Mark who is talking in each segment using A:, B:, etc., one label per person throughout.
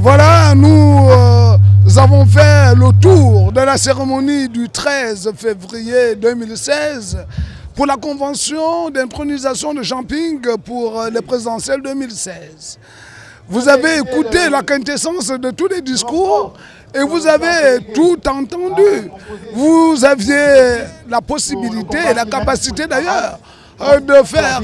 A: Voilà, nous avons fait le tour de la cérémonie du 13 février 2016 pour la convention d'intronisation de Jean-Ping pour les présidentielles 2016. Vous avez écouté la quintessence de tous les discours et vous avez tout entendu. Vous aviez la possibilité et la capacité d'ailleurs de faire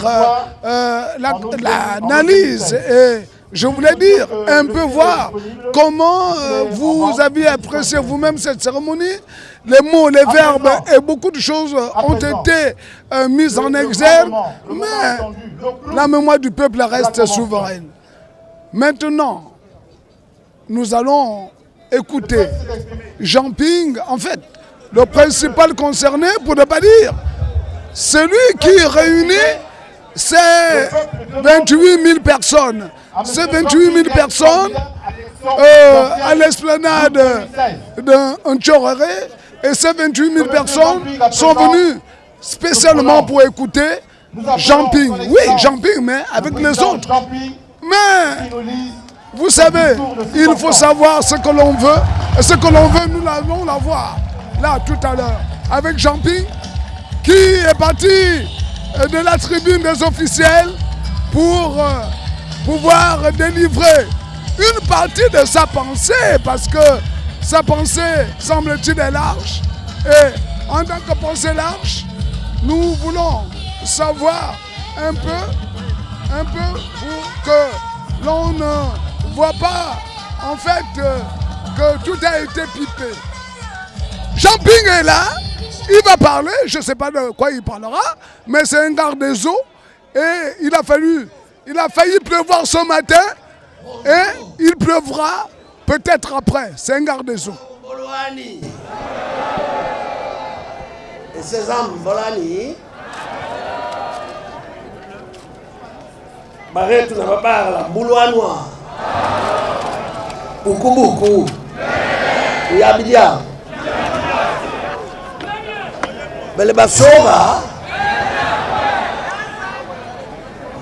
A: l'analyse et je voulais dire, un peu voir comment vous aviez apprécié vous-même cette cérémonie. Les mots, les verbes et beaucoup de choses ont été mises en exergue, mais la mémoire du peuple reste souveraine. Maintenant, nous allons écouter Jean-Ping, en fait, le principal concerné, pour ne pas dire, celui qui réunit ces 28 000 personnes. Ces 28 000 personnes à l'esplanade d'un Tchoréré, et ces 28 000 personnes sont venues spécialement pour écouter Jean-Ping. Oui, Jean-Ping, mais avec les autres. Mais, vous savez, il faut savoir ce que l'on veut, et ce que l'on veut, nous allons l'avoir là tout à l'heure, avec Jean-Ping, qui est parti de la tribune des officiels pour pouvoir délivrer une partie de sa pensée, parce que sa pensée, semble-t-il, est large. Et en tant que pensée large, nous voulons savoir un peu pour que l'on ne voit pas, en fait, que tout a été pipé. Jean-Ping est là, il va parler, je ne sais pas de quoi il parlera, mais c'est un garde des eaux, et il a failli pleuvoir ce matin, et il pleuvra peut-être après. C'est un garde des eaux.
B: Et ces hommes, Bolani, Barretou n'a pas parlé, Boulouanois, Boukouboukou, Yabidia, Belebasova,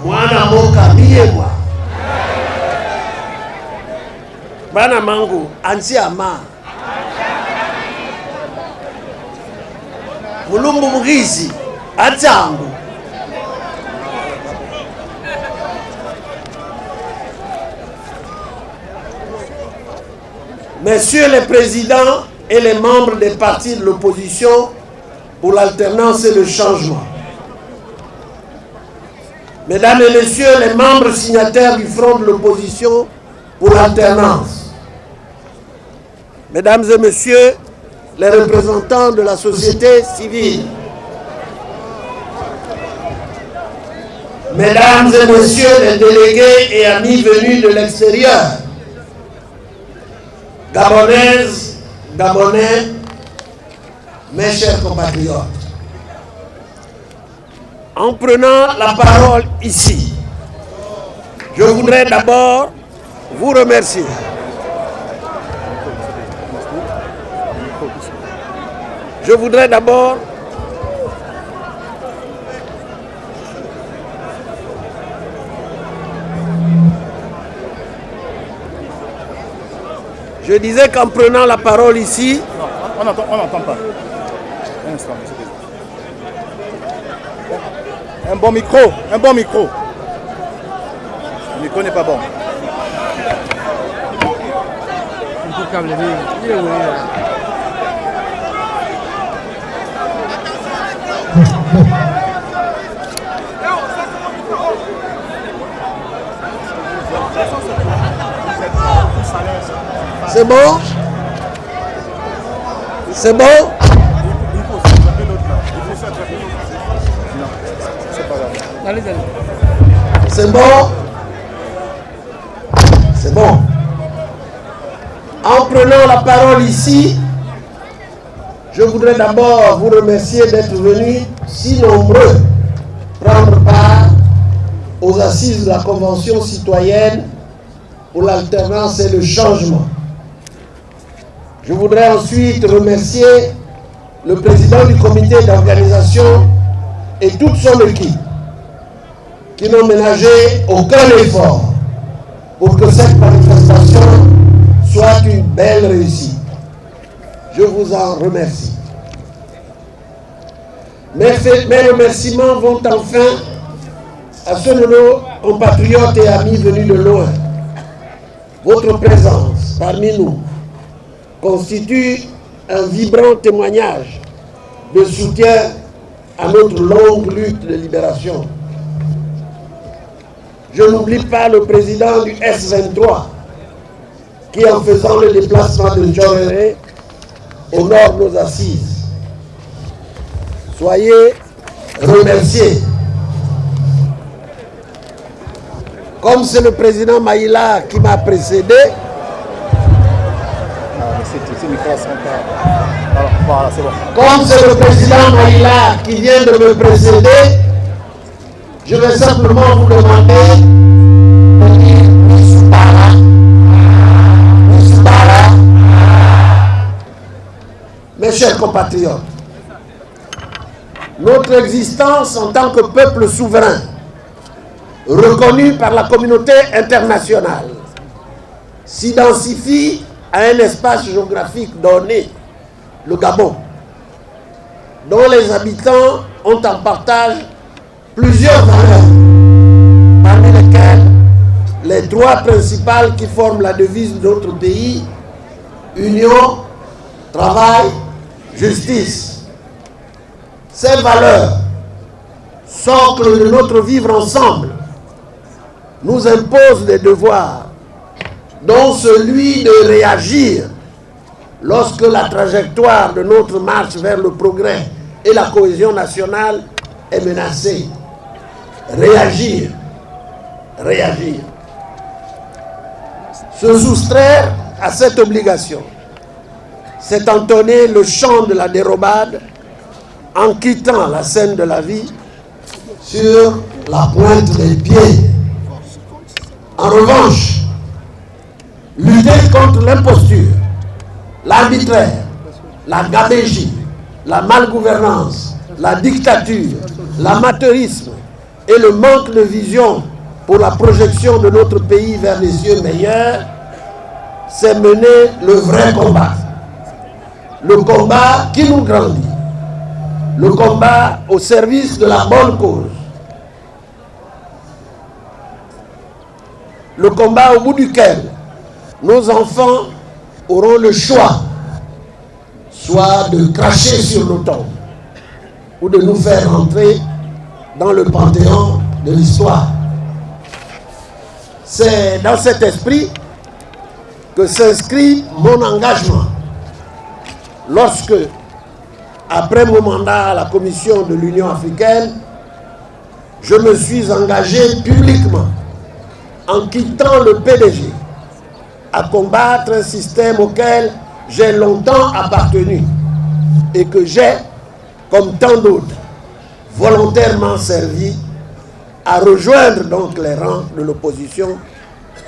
B: Mwana Moka, Miyewa, Bana Mango, Ansiama, Mulumbu Mugisi, Atango. Messieurs les présidents et les membres des partis de l'opposition pour l'alternance et le changement. Mesdames et messieurs les membres signataires du Front de l'opposition pour l'alternance. Mesdames et messieurs les représentants de la société civile. Mesdames et messieurs les délégués et amis venus de l'extérieur. Gabonaises, Gabonais, mes chers compatriotes. En prenant la parole ici, je voudrais d'abord vous remercier. Je voudrais d'abord je disais qu'en prenant la parole ici,
C: on n'entend pas. Un instant, monsieur le président. Un bon micro. Le micro n'est pas bon.
B: C'est bon? C'est bon? C'est bon? C'est bon. En prenant la parole ici, je voudrais d'abord vous remercier d'être venus si nombreux prendre part aux assises de la Convention citoyenne pour l'alternance et le changement. Je voudrais ensuite remercier le président du comité d'organisation et toute son équipe qui n'ont ménagé aucun effort pour que cette manifestation belle réussite. Je vous en remercie. Mes remerciements vont enfin à ceux de nos compatriotes et amis venus de loin. Votre présence parmi nous constitue un vibrant témoignage de soutien à notre longue lutte de libération. Je n'oublie pas le président du S23 qui, en faisant le déplacement de Njorere, honore nos assises. Soyez remerciés. Comme c'est le président Maïla qui m'a précédé, comme c'est le président Maïla qui vient de me précéder, je vais simplement vous demander de dire Misubara, Misubara. Mes chers compatriotes, notre existence en tant que peuple souverain, reconnu par la communauté internationale, s'identifie à un espace géographique donné, le Gabon, dont les habitants ont en partage plusieurs valeurs, parmi lesquelles les trois principales qui forment la devise de notre pays: union, travail, justice. Ces valeurs, socle de notre vivre ensemble, nous imposent des devoirs, dont celui de réagir lorsque la trajectoire de notre marche vers le progrès et la cohésion nationale est menacée. Réagir, réagir. Se soustraire à cette obligation, c'est entonner le chant de la dérobade en quittant la scène de la vie sur la pointe des pieds. En revanche, lutter contre l'imposture, l'arbitraire, la gabégie, la malgouvernance, la dictature, l'amateurisme et le manque de vision pour la projection de notre pays vers des cieux meilleurs, c'est mener le vrai combat. Le combat qui nous grandit. Le combat au service de la bonne cause. Le combat au bout duquel nos enfants auront le choix, soit de cracher sur nos tombes ou de nous faire entrer dans le panthéon de l'histoire. C'est dans cet esprit que s'inscrit mon engagement lorsque, après mon mandat à la Commission de l'Union africaine, je me suis engagé publiquement, en quittant le PDG, à combattre un système auquel j'ai longtemps appartenu et que j'ai, comme tant d'autres, volontairement servi à rejoindre donc les rangs de l'opposition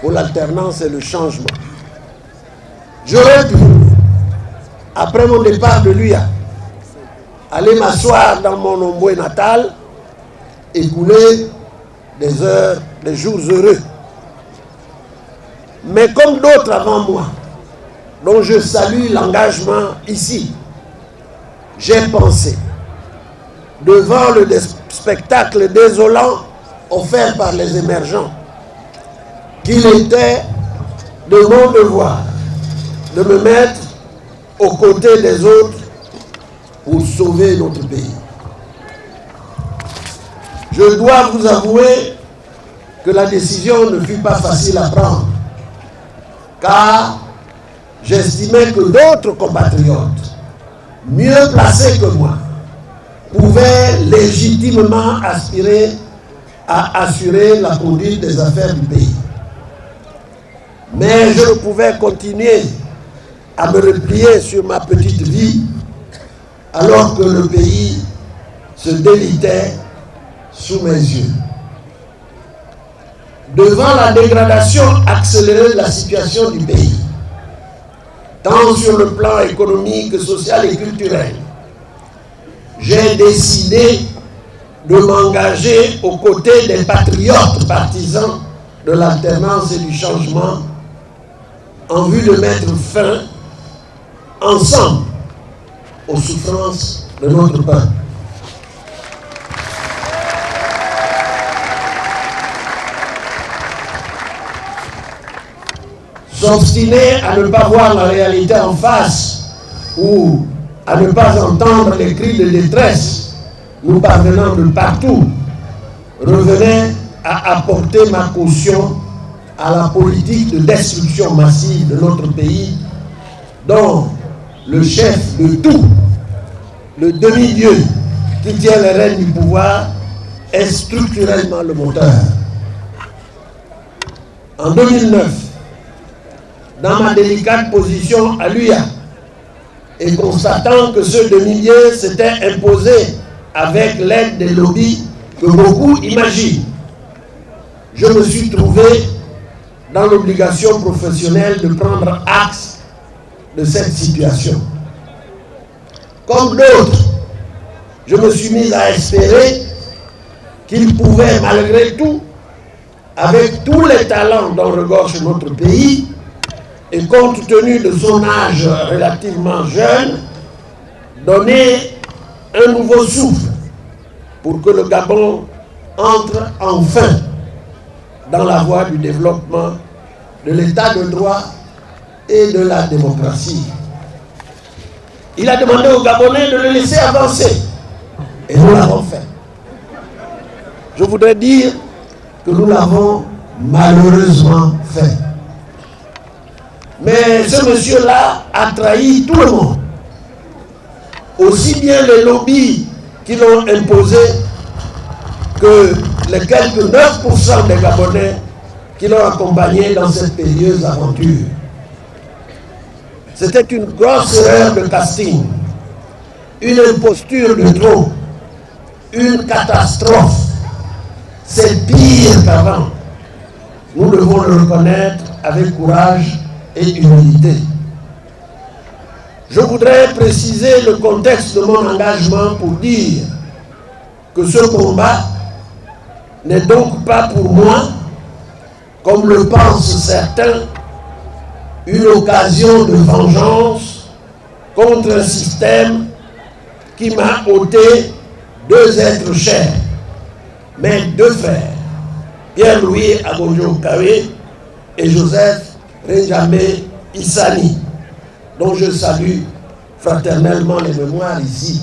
B: pour l'alternance et le changement. J'aurais pu, après mon départ de l'UIA, aller m'asseoir dans mon Omboué natal et couler des heures, des jours heureux. Mais comme d'autres avant moi, dont je salue l'engagement ici, j'ai pensé, devant le spectacle désolant offert par les émergents, qu'il était de mon devoir de me mettre aux côtés des autres pour sauver notre pays. Je dois vous avouer que la décision ne fut pas facile à prendre, car j'estimais que d'autres compatriotes, mieux placés que moi, pouvaient légitimement aspirer à assurer la conduite des affaires du pays. Mais je ne pouvais continuer à me replier sur ma petite vie alors que le pays se délitait sous mes yeux. Devant la dégradation accélérée de la situation du pays, tant sur le plan économique, social et culturel, j'ai décidé de m'engager aux côtés des patriotes partisans de l'alternance et du changement en vue de mettre fin ensemble aux souffrances de notre peuple. S'obstiner à ne pas voir la réalité en face ou à ne pas entendre les cris de détresse nous parvenant de partout revenait à apporter ma caution à la politique de destruction massive de notre pays dont le chef de tout, le demi-dieu qui tient les rênes du pouvoir, est structurellement le moteur. En 2009, dans ma délicate position à l'UIA, et constatant que ce demi-dieu s'était imposé avec l'aide des lobbies que beaucoup imaginent, je me suis trouvé dans l'obligation professionnelle de prendre acte de cette situation. Comme d'autres, je me suis mis à espérer qu'il pouvait, malgré tout, avec tous les talents dont regorge notre pays, et compte tenu de son âge relativement jeune, donner un nouveau souffle pour que le Gabon entre enfin dans la voie du développement de l'état de droit et de la démocratie. Il a demandé aux Gabonais de le laisser avancer. Et nous l'avons fait. Je voudrais dire que nous l'avons malheureusement fait. Mais ce monsieur-là a trahi tout le monde. Aussi bien les lobbies qui l'ont imposé que les quelques 9% des Gabonais qui l'ont accompagné dans cette périlleuse aventure. C'était une grosse erreur de casting, une imposture de trop, une catastrophe. C'est pire qu'avant. Nous devons le reconnaître avec courage et humilité. Je voudrais préciser le contexte de mon engagement pour dire que ce combat n'est donc pas pour moi, comme le pensent certains, une occasion de vengeance contre un système qui m'a ôté deux êtres chers, mes deux frères, Pierre-Louis Agonjo-Kawé et Joseph Renjamé Issani, dont je salue fraternellement les mémoires ici.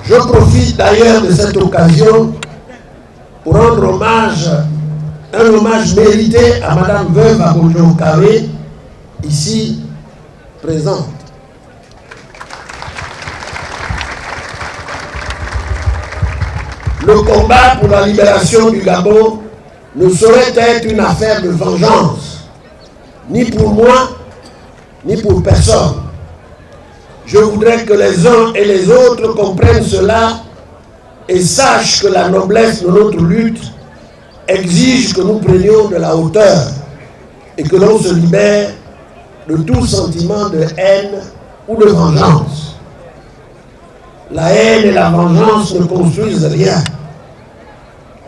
B: Je profite d'ailleurs de cette occasion pour rendre hommage, un hommage mérité à Madame Veuve Agonjo-Kawé, ici présente. Le combat pour la libération du Gabon ne saurait être une affaire de vengeance, ni pour moi, ni pour personne. Je voudrais que les uns et les autres comprennent cela et sachent que la noblesse de notre lutte exige que nous prenions de la hauteur et que l'on se libère de tout sentiment de haine ou de vengeance. La haine et la vengeance ne construisent rien.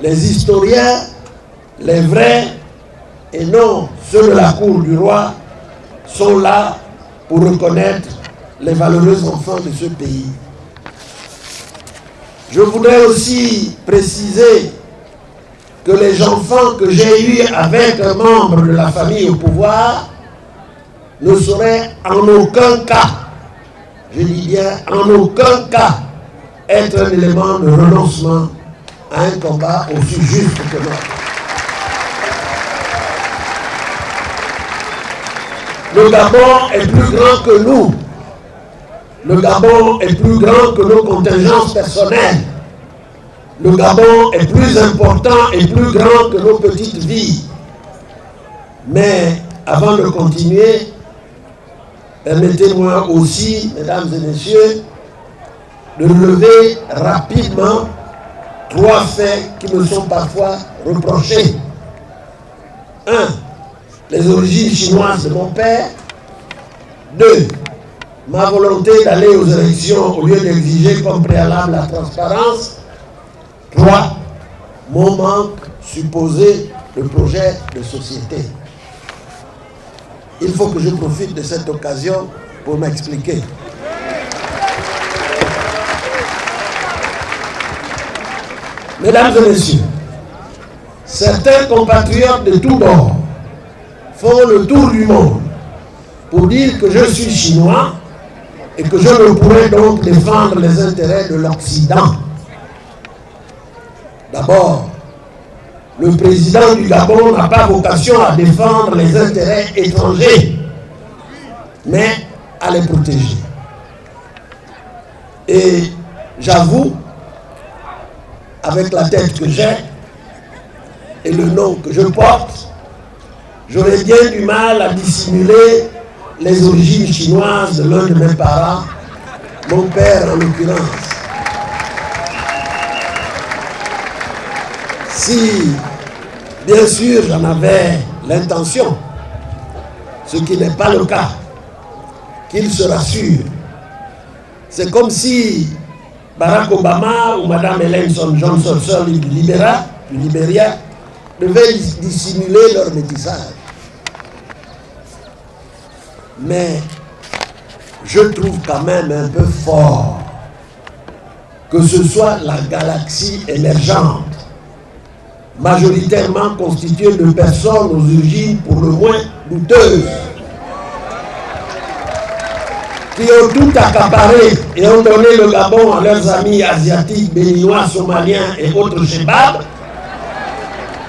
B: Les historiens, les vrais et non ceux de la cour du roi, sont là pour reconnaître les valeureux enfants de ce pays. Je voudrais aussi préciser que les enfants que j'ai eus avec un membre de la famille au pouvoir ne sauraient en aucun cas, je dis bien en aucun cas, être un élément de renoncement à un combat aussi juste que notre. Le Gabon est plus grand que nous. Le Gabon est plus grand que nos contingences personnelles. Le Gabon est plus important et plus grand que nos petites vies. Mais avant de continuer, permettez-moi aussi, mesdames et messieurs, de relever rapidement 3 faits qui me sont parfois reprochés. 1. Les origines chinoises de mon père. 2. Ma volonté d'aller aux élections au lieu d'exiger comme préalable la transparence. 3. mon manque supposé de projet de société. Il faut que je profite de cette occasion pour m'expliquer. Mesdames et messieurs, certains compatriotes de tous bords font le tour du monde pour dire que je suis chinois et que je ne pourrais donc défendre les intérêts de l'Occident. D'abord, le président du Gabon n'a pas vocation à défendre les intérêts étrangers, mais à les protéger. Et j'avoue, avec la tête que j'ai et le nom que je porte, j'aurais bien du mal à dissimuler les origines chinoises de l'un de mes parents, mon père en l'occurrence. Si, bien sûr, j'en avais l'intention, ce qui n'est pas le cas, qu'il se rassure. C'est comme si Barack Obama ou Mme Ellen Johnson, sœur du Libéria, devaient dissimuler leur métissage. Mais je trouve quand même un peu fort que ce soit la galaxie émergente, majoritairement constituée de personnes aux origines pour le moins douteuses, qui ont tout accaparé et ont donné le Gabon à leurs amis asiatiques, béninois, somaliens et autres chebabs,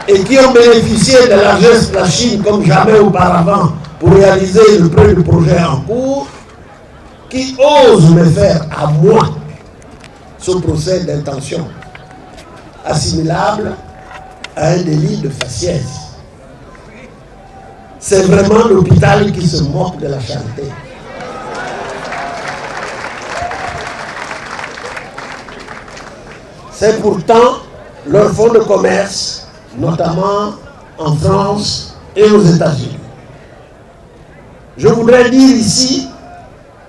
B: et qui ont bénéficié de la largesse de la Chine comme jamais auparavant pour réaliser le peu de projets en cours, qui osent me faire à moi ce procès d'intention, assimilable à un délit de faciès. C'est vraiment l'hôpital qui se moque de la charité. C'est pourtant leur fonds de commerce, notamment en France et aux États-Unis. Je voudrais dire ici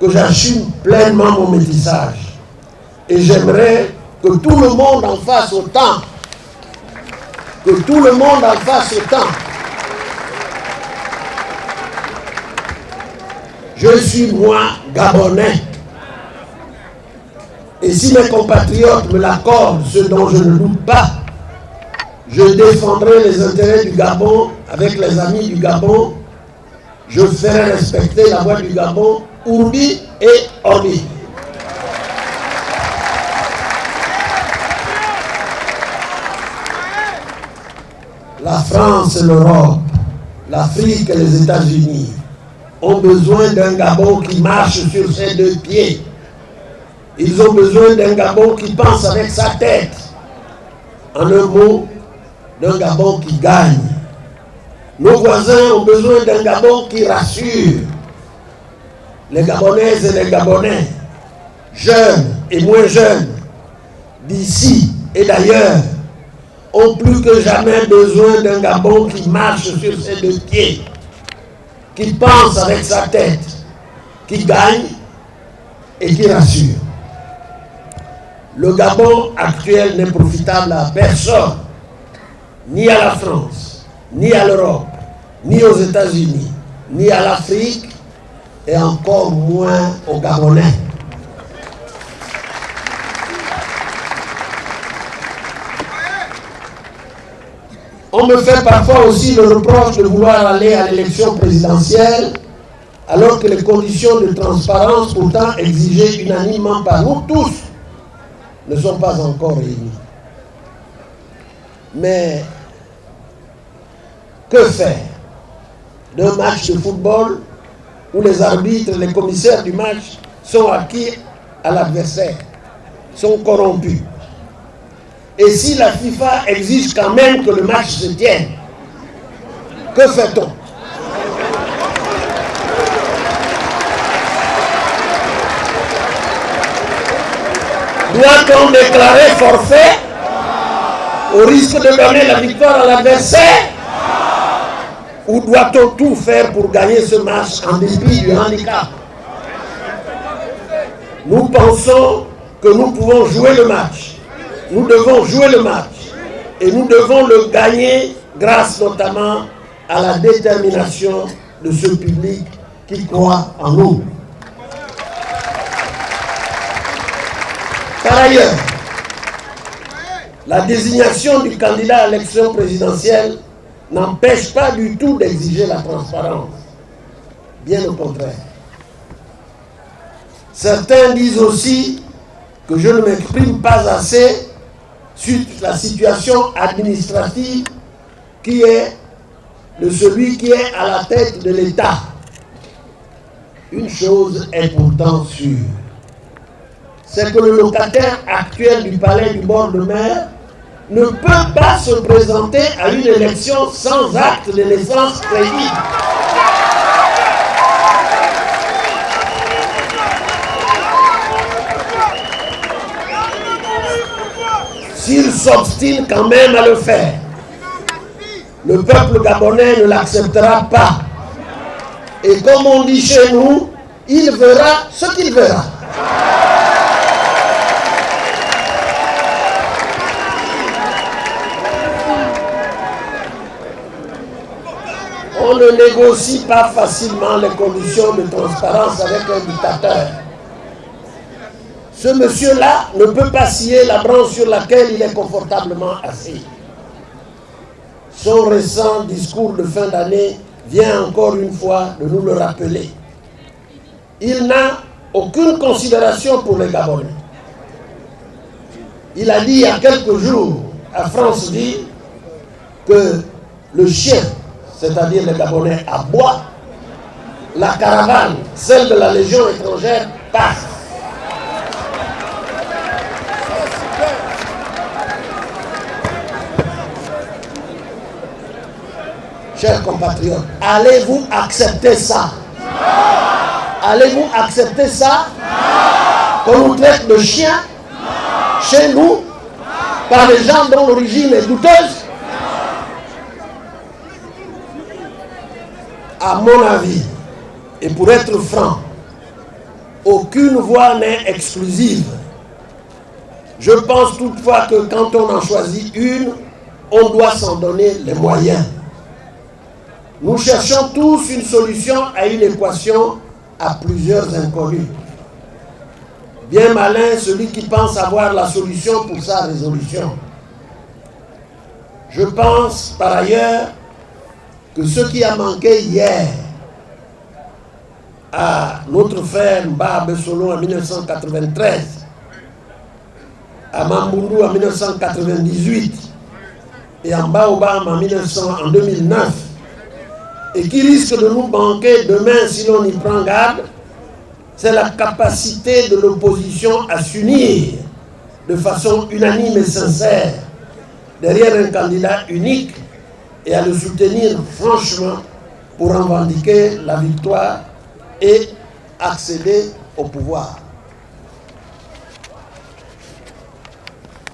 B: que j'assume pleinement mon métissage et j'aimerais que tout le monde en fasse autant. Que tout le monde en fasse autant. Je suis moi Gabonais. Et si mes compatriotes me l'accordent, ce dont je ne doute pas, je défendrai les intérêts du Gabon avec les amis du Gabon. Je ferai respecter la voix du Gabon, Urbi et Orbi. La France et l'Europe, l'Afrique et les États-Unis ont besoin d'un Gabon qui marche sur ses deux pieds. Ils ont besoin d'un Gabon qui pense avec sa tête. En un mot, d'un Gabon qui gagne. Nos voisins ont besoin d'un Gabon qui rassure. Les Gabonaises et les Gabonais, jeunes et moins jeunes, d'ici et d'ailleurs, ont plus que jamais besoin d'un Gabon qui marche sur ses deux pieds, qui pense avec sa tête, qui gagne et qui rassure. Le Gabon actuel n'est profitable à personne, ni à la France, ni à l'Europe, ni aux États-Unis, ni à l'Afrique, et encore moins aux Gabonais. On me fait parfois aussi le reproche de vouloir aller à l'élection présidentielle alors que les conditions de transparence pourtant exigées unanimement par nous tous ne sont pas encore réunies. Mais que faire d'un match de football où les arbitres, les commissaires du match sont acquis à l'adversaire, sont corrompus? Et si la FIFA exige quand même que le match se tienne, que fait-on? Doit-on déclarer forfait au risque de donner la victoire à l'adversaire? Ou doit-on tout faire pour gagner ce match en dépit du handicap? Nous pensons que nous pouvons jouer le match. Nous devons jouer le match. Et nous devons le gagner grâce notamment à la détermination de ce public qui croit en nous. Par ailleurs, la désignation du candidat à l'élection présidentielle n'empêche pas du tout d'exiger la transparence. Bien au contraire. Certains disent aussi que je ne m'exprime pas assez sur la situation administrative qui est de celui qui est à la tête de l'État. Une chose est pourtant sûre, c'est que le locataire actuel du palais du bord de mer ne peut pas se présenter à une élection sans acte de naissance crédible. S'il s'obstine quand même à le faire, le peuple gabonais ne l'acceptera pas. Et comme on dit chez nous, il verra ce qu'il verra. On ne négocie pas facilement les conditions de transparence avec un dictateur. Ce monsieur-là ne peut pas scier la branche sur laquelle il est confortablement assis. Son récent discours de fin d'année vient encore une fois de nous le rappeler. Il n'a aucune considération pour les Gabonais. Il a dit il y a quelques jours à France Vie que le chien, c'est-à-dire les Gabonais, aboie, la caravane, celle de la Légion étrangère, passe. Chers compatriotes, allez-vous accepter ça? Allez-vous accepter ça? Qu'on nous traite de chiens chez nous par des gens dont l'origine est douteuse? À mon avis, et pour être franc, aucune voix n'est exclusive. Je pense toutefois que quand on en choisit une, on doit s'en donner les moyens. Nous cherchons tous une solution à une équation à plusieurs inconnus. Bien malin celui qui pense avoir la solution pour sa résolution. Je pense par ailleurs que ce qui a manqué hier à notre frère Mba Besolo en 1993, à Mambundu en 1998 et à Mba Obama en 2009, et qui risque de nous manquer demain si l'on y prend garde, c'est la capacité de l'opposition à s'unir de façon unanime et sincère derrière un candidat unique et à le soutenir franchement pour revendiquer la victoire et accéder au pouvoir.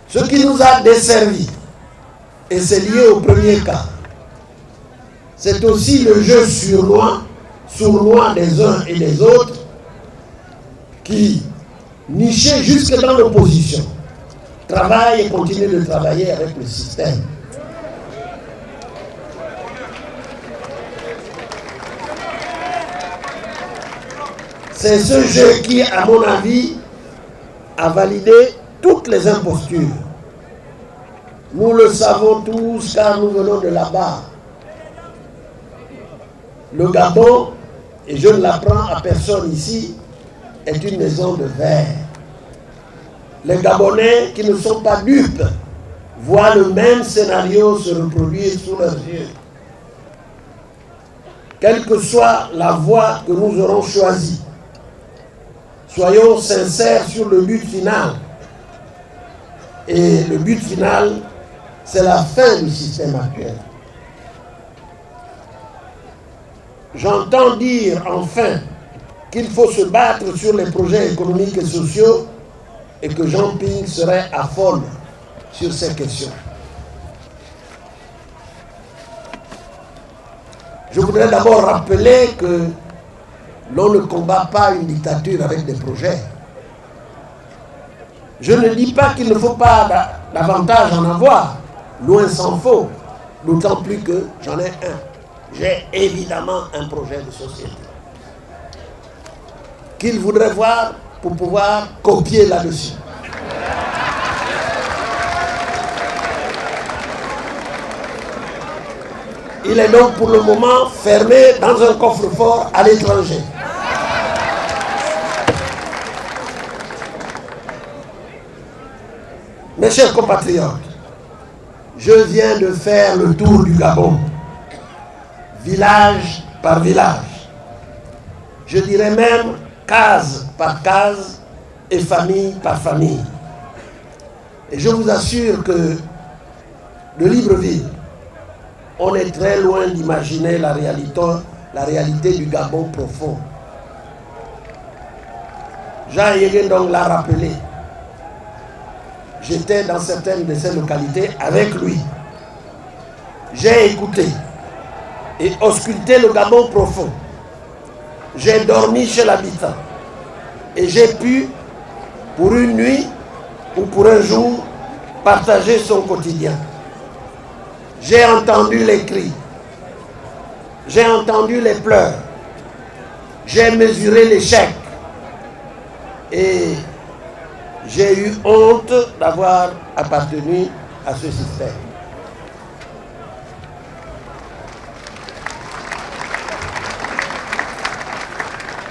B: Ce qui nous a desservi, et c'est lié au premier cas, c'est aussi le jeu sournois des uns et des autres qui, nichés jusque dans l'opposition, travaillent et continuent de travailler avec le système. C'est ce jeu qui, à mon avis, a validé toutes les impostures. Nous le savons tous car nous venons de là-bas. Le Gabon, et je ne l'apprends à personne ici, est une maison de verre. Les Gabonais qui ne sont pas dupes voient le même scénario se reproduire sous leurs yeux. Quelle que soit la voie que nous aurons choisie, soyons sincères sur le but final. Et le but final, c'est la fin du système actuel. J'entends dire enfin qu'il faut se battre sur les projets économiques et sociaux et que Jean Ping serait à fond sur ces questions. Je voudrais d'abord rappeler que l'on ne combat pas une dictature avec des projets. Je ne dis pas qu'il ne faut pas davantage en avoir, Loin s'en faut, d'autant plus que j'en ai un. J'ai évidemment un projet de société qu'il voudrait voir pour pouvoir copier là-dessus. Il est donc pour le moment fermé dans un coffre-fort à l'étranger. Mes chers compatriotes, je viens de faire le tour du Gabon, village par village. Je dirais même case par case et famille par famille. Et je vous assure que de Libreville, on est très loin d'imaginer la réalité du Gabon profond. Jean Yégendong l'a rappelé. J'étais dans certaines de ces localités avec lui. J'ai écouté et ausculté le Gabon profond. J'ai dormi chez l'habitant et j'ai pu, pour une nuit ou pour un jour, partager son quotidien. J'ai entendu les cris, j'ai entendu les pleurs, j'ai mesuré l'échec et j'ai eu honte d'avoir appartenu à ce système.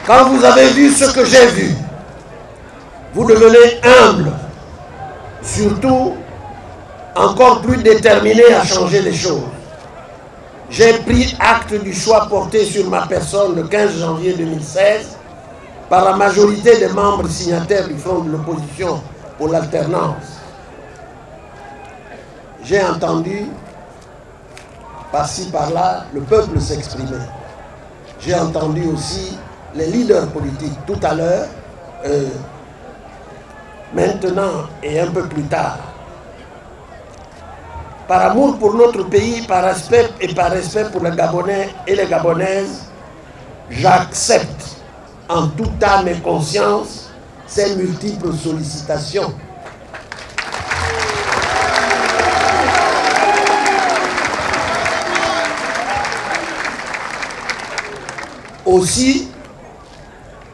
B: Quand vous avez vu ce que j'ai vu, vous devenez humble, surtout encore plus déterminé à changer les choses. J'ai pris acte du choix porté sur ma personne le 15 janvier 2016 par la majorité des membres signataires du Front de l'opposition pour l'alternance. J'ai entendu, par-ci par-là, le peuple s'exprimer. J'ai entendu aussi les leaders politiques tout à l'heure, maintenant et un peu plus tard. Par amour pour notre pays, par respect pour les Gabonais et les Gabonaises, j'accepte en toute âme et conscience ces multiples sollicitations. Aussi,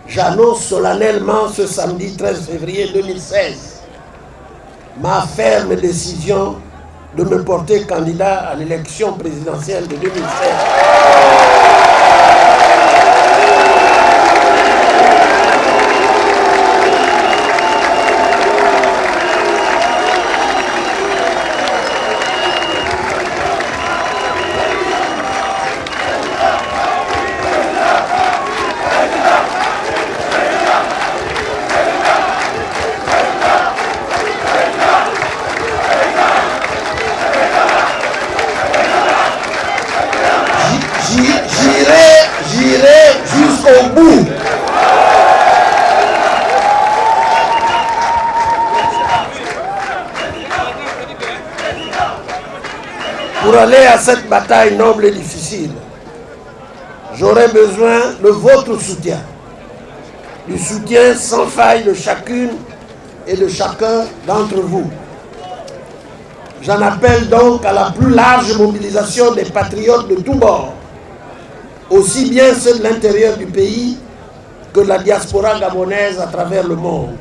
B: j'annonce solennellement ce samedi 13 février 2016 ma ferme décision de me porter candidat à l'élection présidentielle de 2016. J'irai jusqu'au bout. Pour aller à cette bataille noble et difficile, j'aurai besoin de votre soutien, du soutien sans faille de chacune et de chacun d'entre vous. J'en appelle donc à la plus large mobilisation des patriotes de tous bords, aussi bien ceux de l'intérieur du pays que de la diaspora gabonaise à travers le monde.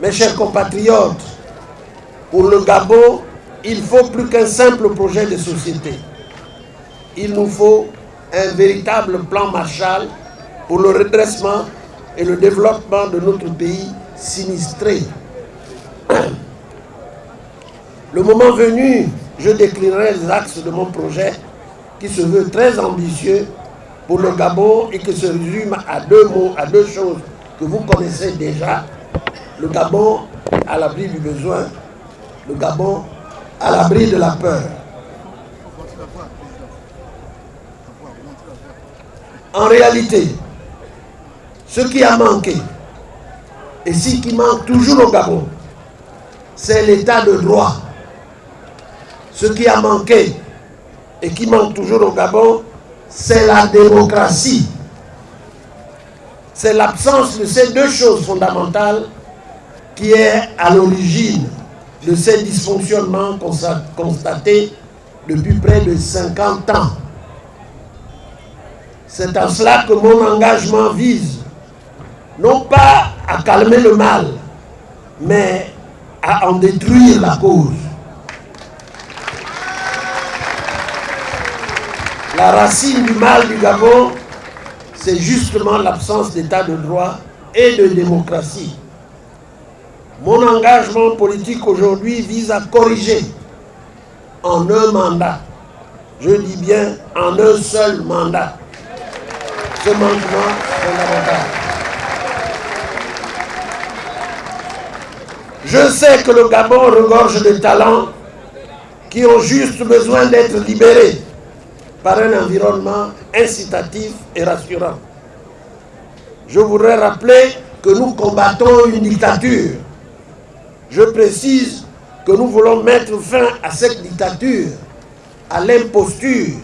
B: Mes chers compatriotes, pour le Gabon, il faut plus qu'un simple projet de société. Il nous faut un véritable plan Marshall pour le redressement et le développement de notre pays sinistré. Le moment venu, je déclinerai les axes de mon projet qui se veut très ambitieux pour le Gabon et qui se résume à deux mots, à deux choses que vous connaissez déjà. Le Gabon à l'abri du besoin, le Gabon à l'abri de la peur. En réalité, ce qui a manqué, et ce qui manque toujours au Gabon, c'est l'état de droit. Ce qui a manqué et qui manque toujours au Gabon, c'est la démocratie. C'est l'absence de ces deux choses fondamentales qui est à l'origine de ces dysfonctionnements constatés depuis près de 50 ans. C'est en cela que mon engagement vise non pas à calmer le mal, mais à en détruire la cause. La racine du mal du Gabon, c'est justement l'absence d'état de droit et de démocratie. Mon engagement politique aujourd'hui vise à corriger en un mandat, je dis bien en un seul mandat, ce manquement fondamental. Je sais que le Gabon regorge de talents qui ont juste besoin d'être libérés par un environnement incitatif et rassurant. Je voudrais rappeler que nous combattons une dictature. Je précise que nous voulons mettre fin à cette dictature, à l'imposture.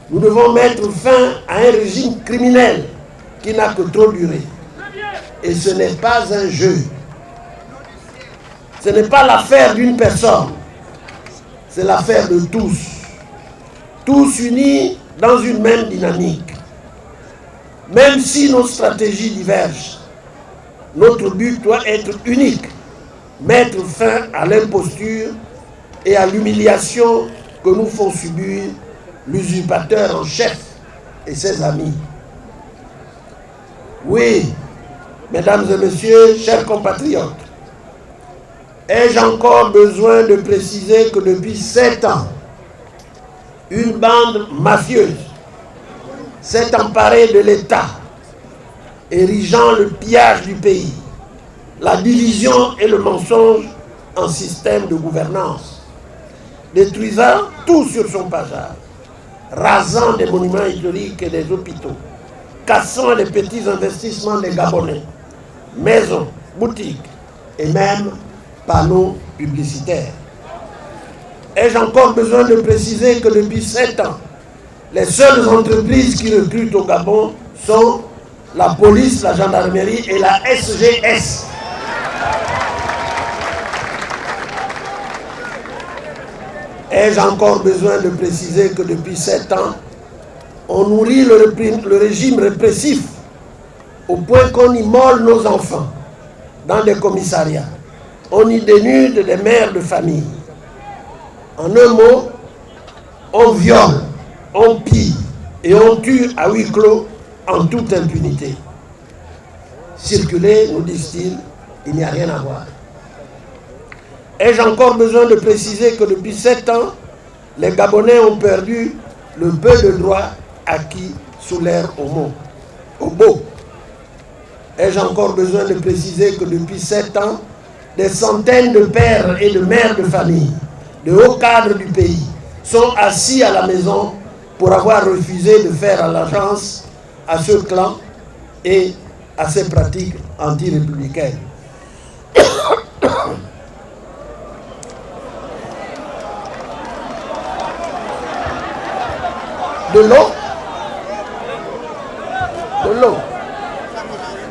B: Nous devons mettre fin à un régime criminel qui n'a que trop duré. Et ce n'est pas un jeu. Ce n'est pas l'affaire d'une personne. C'est l'affaire de tous. Tous unis dans une même dynamique. Même si nos stratégies divergent, notre but doit être unique. Mettre fin à l'imposture et à l'humiliation que nous font subir l'usurpateur en chef et ses amis. Oui, mesdames et messieurs, chers compatriotes, ai-je encore besoin de préciser que depuis 7 ans, une bande mafieuse s'est emparée de l'État, érigeant le pillage du pays, la division et le mensonge en système de gouvernance, détruisant tout sur son passage, rasant des monuments historiques et des hôpitaux, cassant les petits investissements des Gabonais, maisons, boutiques et même panneaux publicitaires. Ai-je encore besoin de préciser que depuis 7 ans, les seules entreprises qui recrutent au Gabon sont la police, la gendarmerie et la SGS. Ai-je encore besoin de préciser que depuis 7 ans, on nourrit le régime répressif au point qu'on immole nos enfants dans des commissariats. On y dénude des mères de famille. En un mot, on viole, on pille et on tue à huis clos en toute impunité. Circuler, nous disent-ils, il n'y a rien à voir. Ai-je encore besoin de préciser que depuis 7 ans, les Gabonais ont perdu le peu de droits acquis sous l'ère Obo. Ai-je encore besoin de préciser que depuis 7 ans, des centaines de pères et de mères de famille, de hauts cadres du pays, sont assis à la maison pour avoir refusé de faire allégeance à ce clan et à ses pratiques anti-républicaines. De l'eau.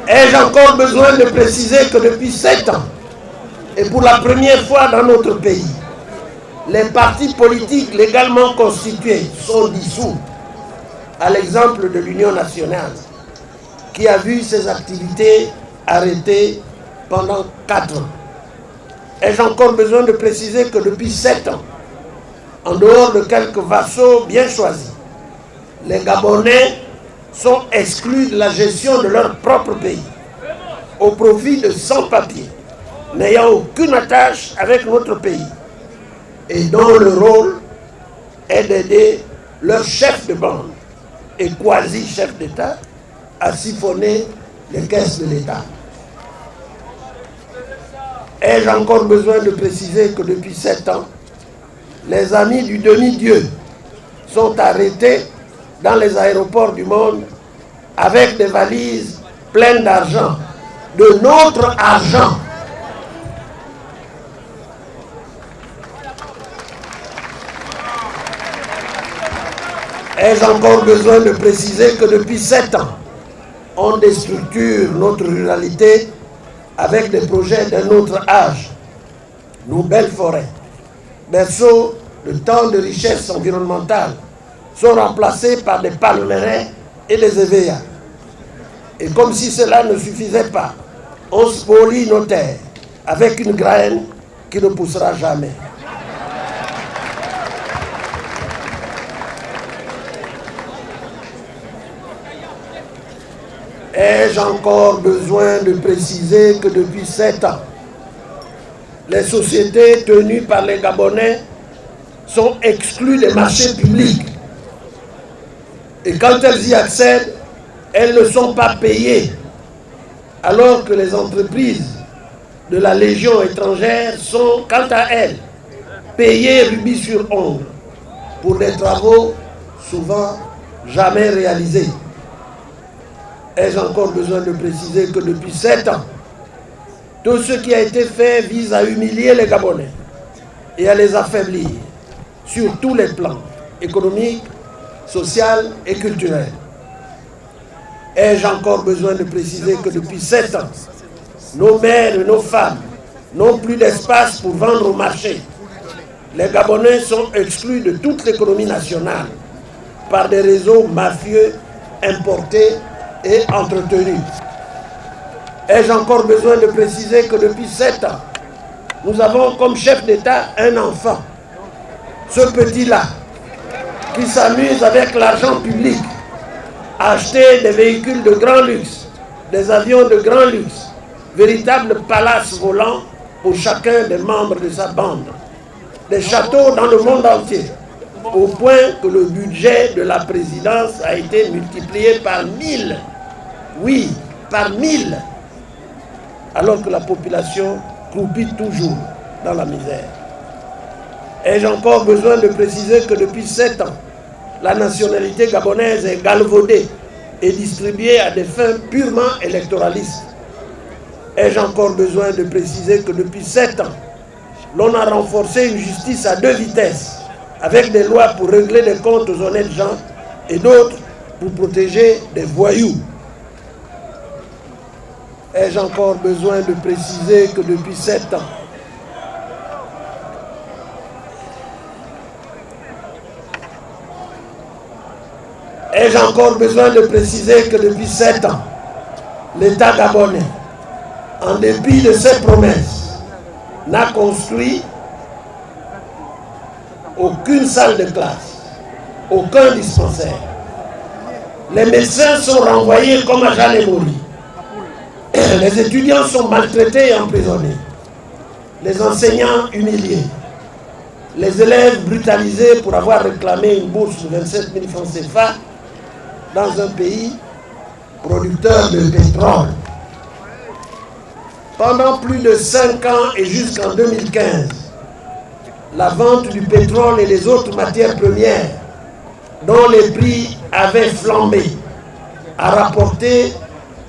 B: Ai-je encore besoin de préciser que depuis 7 ans, et pour la première fois dans notre pays, les partis politiques légalement constitués sont dissous, à l'exemple de l'Union nationale, qui a vu ses activités arrêtées pendant 4 ans. Ai-je encore besoin de préciser que depuis 7 ans, en dehors de quelques vassaux bien choisis, les Gabonais sont exclus de la gestion de leur propre pays, au profit de sans-papiers, n'ayant aucune attache avec notre pays, et dont le rôle est d'aider leur chef de bande et quasi-chef d'État à siphonner les caisses de l'État. Ai-je encore besoin de préciser que depuis 7 ans, les amis du demi-dieu sont arrêtés dans les aéroports du monde avec des valises pleines d'argent, de notre argent. Ai-je encore besoin de préciser que depuis 7 ans, on déstructure notre ruralité avec des projets d'un autre âge, nos belles forêts, berceaux de tant de richesses environnementales, sont remplacés par des palmeraies et des éveillas. Et comme si cela ne suffisait pas, on spolie nos terres avec une graine qui ne poussera jamais. Ai-je encore besoin de préciser que depuis 7 ans, les sociétés tenues par les Gabonais sont exclues des marchés publics. Et quand elles y accèdent, elles ne sont pas payées, alors que les entreprises de la Légion étrangère sont, quant à elles, payées rubis sur ongle pour des travaux souvent jamais réalisés. Ai-je encore besoin de préciser que depuis 7 ans, tout ce qui a été fait vise à humilier les Gabonais et à les affaiblir sur tous les plans, économiques, social et culturel. Ai-je encore besoin de préciser que depuis 7 ans, nos mères et nos femmes n'ont plus d'espace pour vendre au marché. Les Gabonais sont exclus de toute l'économie nationale par des réseaux mafieux importés et entretenus. Ai-je encore besoin de préciser que depuis 7 ans, nous avons comme chef d'État un enfant, ce petit-là, qui s'amuse avec l'argent public à acheter des véhicules de grand luxe, des avions de grand luxe, véritables palaces volants pour chacun des membres de sa bande, des châteaux dans le monde entier, au point que le budget de la présidence a été multiplié par 1000. Oui, par 1000, alors que la population croupit toujours dans la misère. Ai-je encore besoin de préciser que depuis 7 ans, la nationalité gabonaise est galvaudée et distribuée à des fins purement électoralistes? Ai-je encore besoin de préciser que depuis 7 ans, l'on a renforcé une justice à 2 vitesses, avec des lois pour régler des comptes aux honnêtes gens et d'autres pour protéger des voyous? Ai-je encore besoin de préciser que depuis 7 ans, ai-je encore besoin de préciser que depuis 7 ans, l'État gabonais, en dépit de ses promesses, n'a construit aucune salle de classe, aucun dispensaire. Les médecins sont renvoyés comme à Janemori. Les étudiants sont maltraités et emprisonnés. Les enseignants humiliés. Les élèves brutalisés pour avoir réclamé une bourse de 27 000 francs CFA dans un pays producteur de pétrole. Pendant plus de 5 ans et jusqu'en 2015, la vente du pétrole et les autres matières premières, dont les prix avaient flambé, a rapporté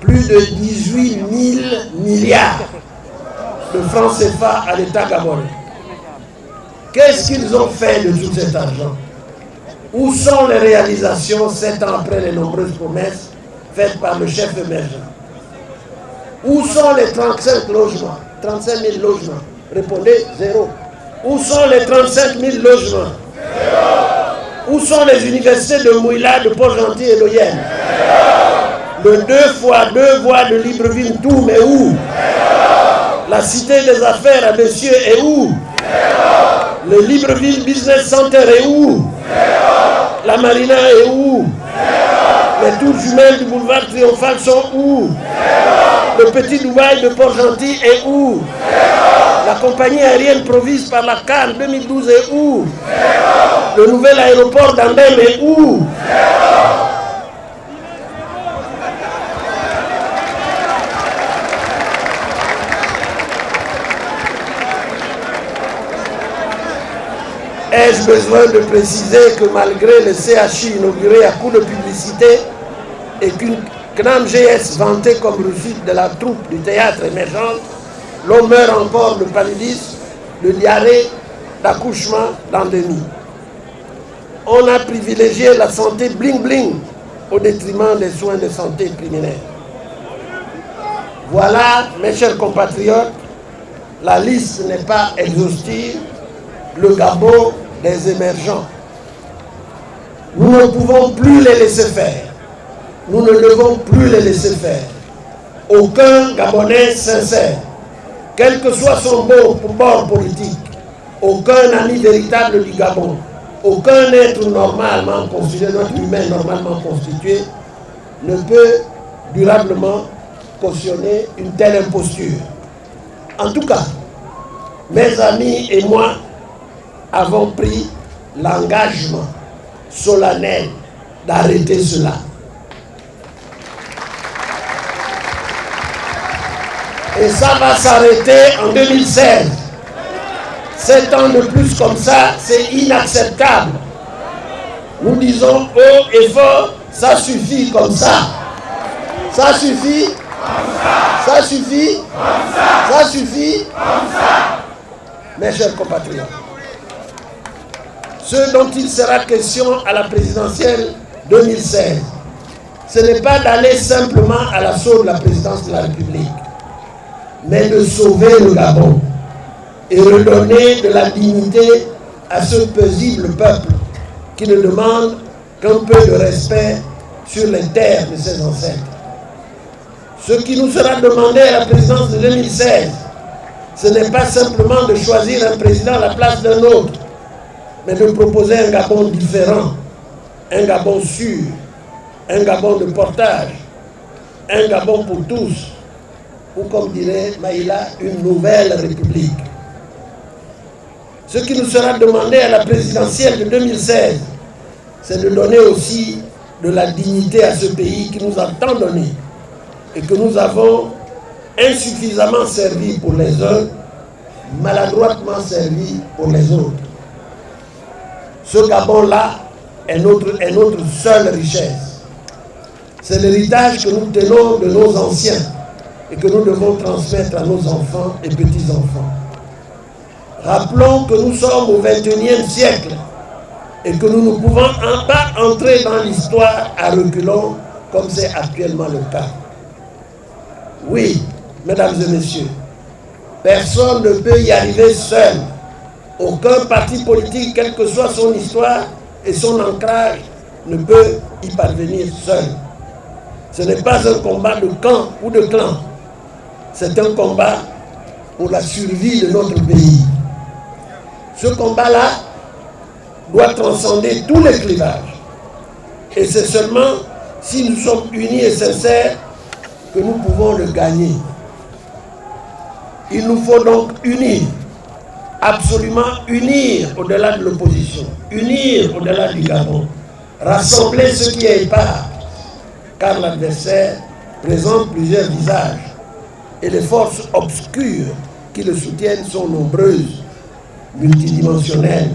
B: plus de 18 000 milliards de francs CFA à l'État gabonais. Qu'est-ce qu'ils ont fait de tout cet argent? Où sont les réalisations 7 ans après les nombreuses promesses faites par le chef émergent? Où sont les 35 logements, 35 000 logements? Répondez, zéro. Où sont les 35 000 logements? Où sont les universités de Mouila, de Port-Gentil et d'Oyenne? Le 2x2 voies de Libreville, tout, mais où? La cité des affaires à messieurs est où? Le Libreville Business Center est où? La Marina est où? Les tours jumelles du boulevard Triomphal sont où? Le petit Dubaï de Port-Gentil est où? La compagnie aérienne provise par la CAN 2012 est où? Le nouvel aéroport d'Andem est où? Ai-je besoin de préciser que malgré le CHU inauguré à coup de publicité et qu'une CNAM GS vantée comme réussite de la troupe du théâtre émergente, l'on meurt encore de paludisme, de diarrhée, d'accouchement, d'endémie. On a privilégié la santé bling-bling au détriment des soins de santé primaires. Voilà, mes chers compatriotes, la liste n'est pas exhaustive, le Gabon des émergents. Nous ne pouvons plus les laisser faire. Nous ne devons plus les laisser faire. Aucun Gabonais sincère, quel que soit son bord politique, aucun ami véritable du Gabon, aucun être normalement constitué, notre humain normalement constitué, ne peut durablement cautionner une telle imposture. En tout cas, mes amis et moi avons pris l'engagement solennel d'arrêter cela. Et ça va s'arrêter en 2016. 7 ans de plus comme ça, c'est inacceptable. Nous disons haut et fort, ça suffit comme ça. Ça suffit. Ça suffit. Ça suffit. Mes chers compatriotes, ce dont il sera question à la présidentielle 2016, ce n'est pas d'aller simplement à l'assaut de la présidence de la République, mais de sauver le Gabon et redonner de la dignité à ce paisible peuple qui ne demande qu'un peu de respect sur les terres de ses ancêtres. Ce qui nous sera demandé à la présidence de 2016, ce n'est pas simplement de choisir un président à la place d'un autre, mais de proposer un Gabon différent, un Gabon sûr, un Gabon de portage, un Gabon pour tous, ou comme dirait Maïla, une nouvelle république. Ce qui nous sera demandé à la présidentielle de 2016, c'est de donner aussi de la dignité à ce pays qui nous a tant donné et que nous avons insuffisamment servi pour les uns, maladroitement servi pour les autres. Ce Gabon-là est notre seule richesse. C'est l'héritage que nous tenons de nos anciens et que nous devons transmettre à nos enfants et petits-enfants. Rappelons que nous sommes au XXIe siècle et que nous ne pouvons pas entrer dans l'histoire à reculons comme c'est actuellement le cas. Oui, mesdames et messieurs, personne ne peut y arriver seul. Aucun parti politique, quelle que soit son histoire et son ancrage, ne peut y parvenir seul. Ce n'est pas un combat de camp ou de clan. C'est un combat pour la survie de notre pays. Ce combat-là doit transcender tous les clivages. Et c'est seulement si nous sommes unis et sincères que nous pouvons le gagner. Il nous faut donc unir, absolument unir au-delà de l'opposition, unir au-delà du Gabon, rassembler ce qui est épars, car l'adversaire présente plusieurs visages et les forces obscures qui le soutiennent sont nombreuses, multidimensionnelles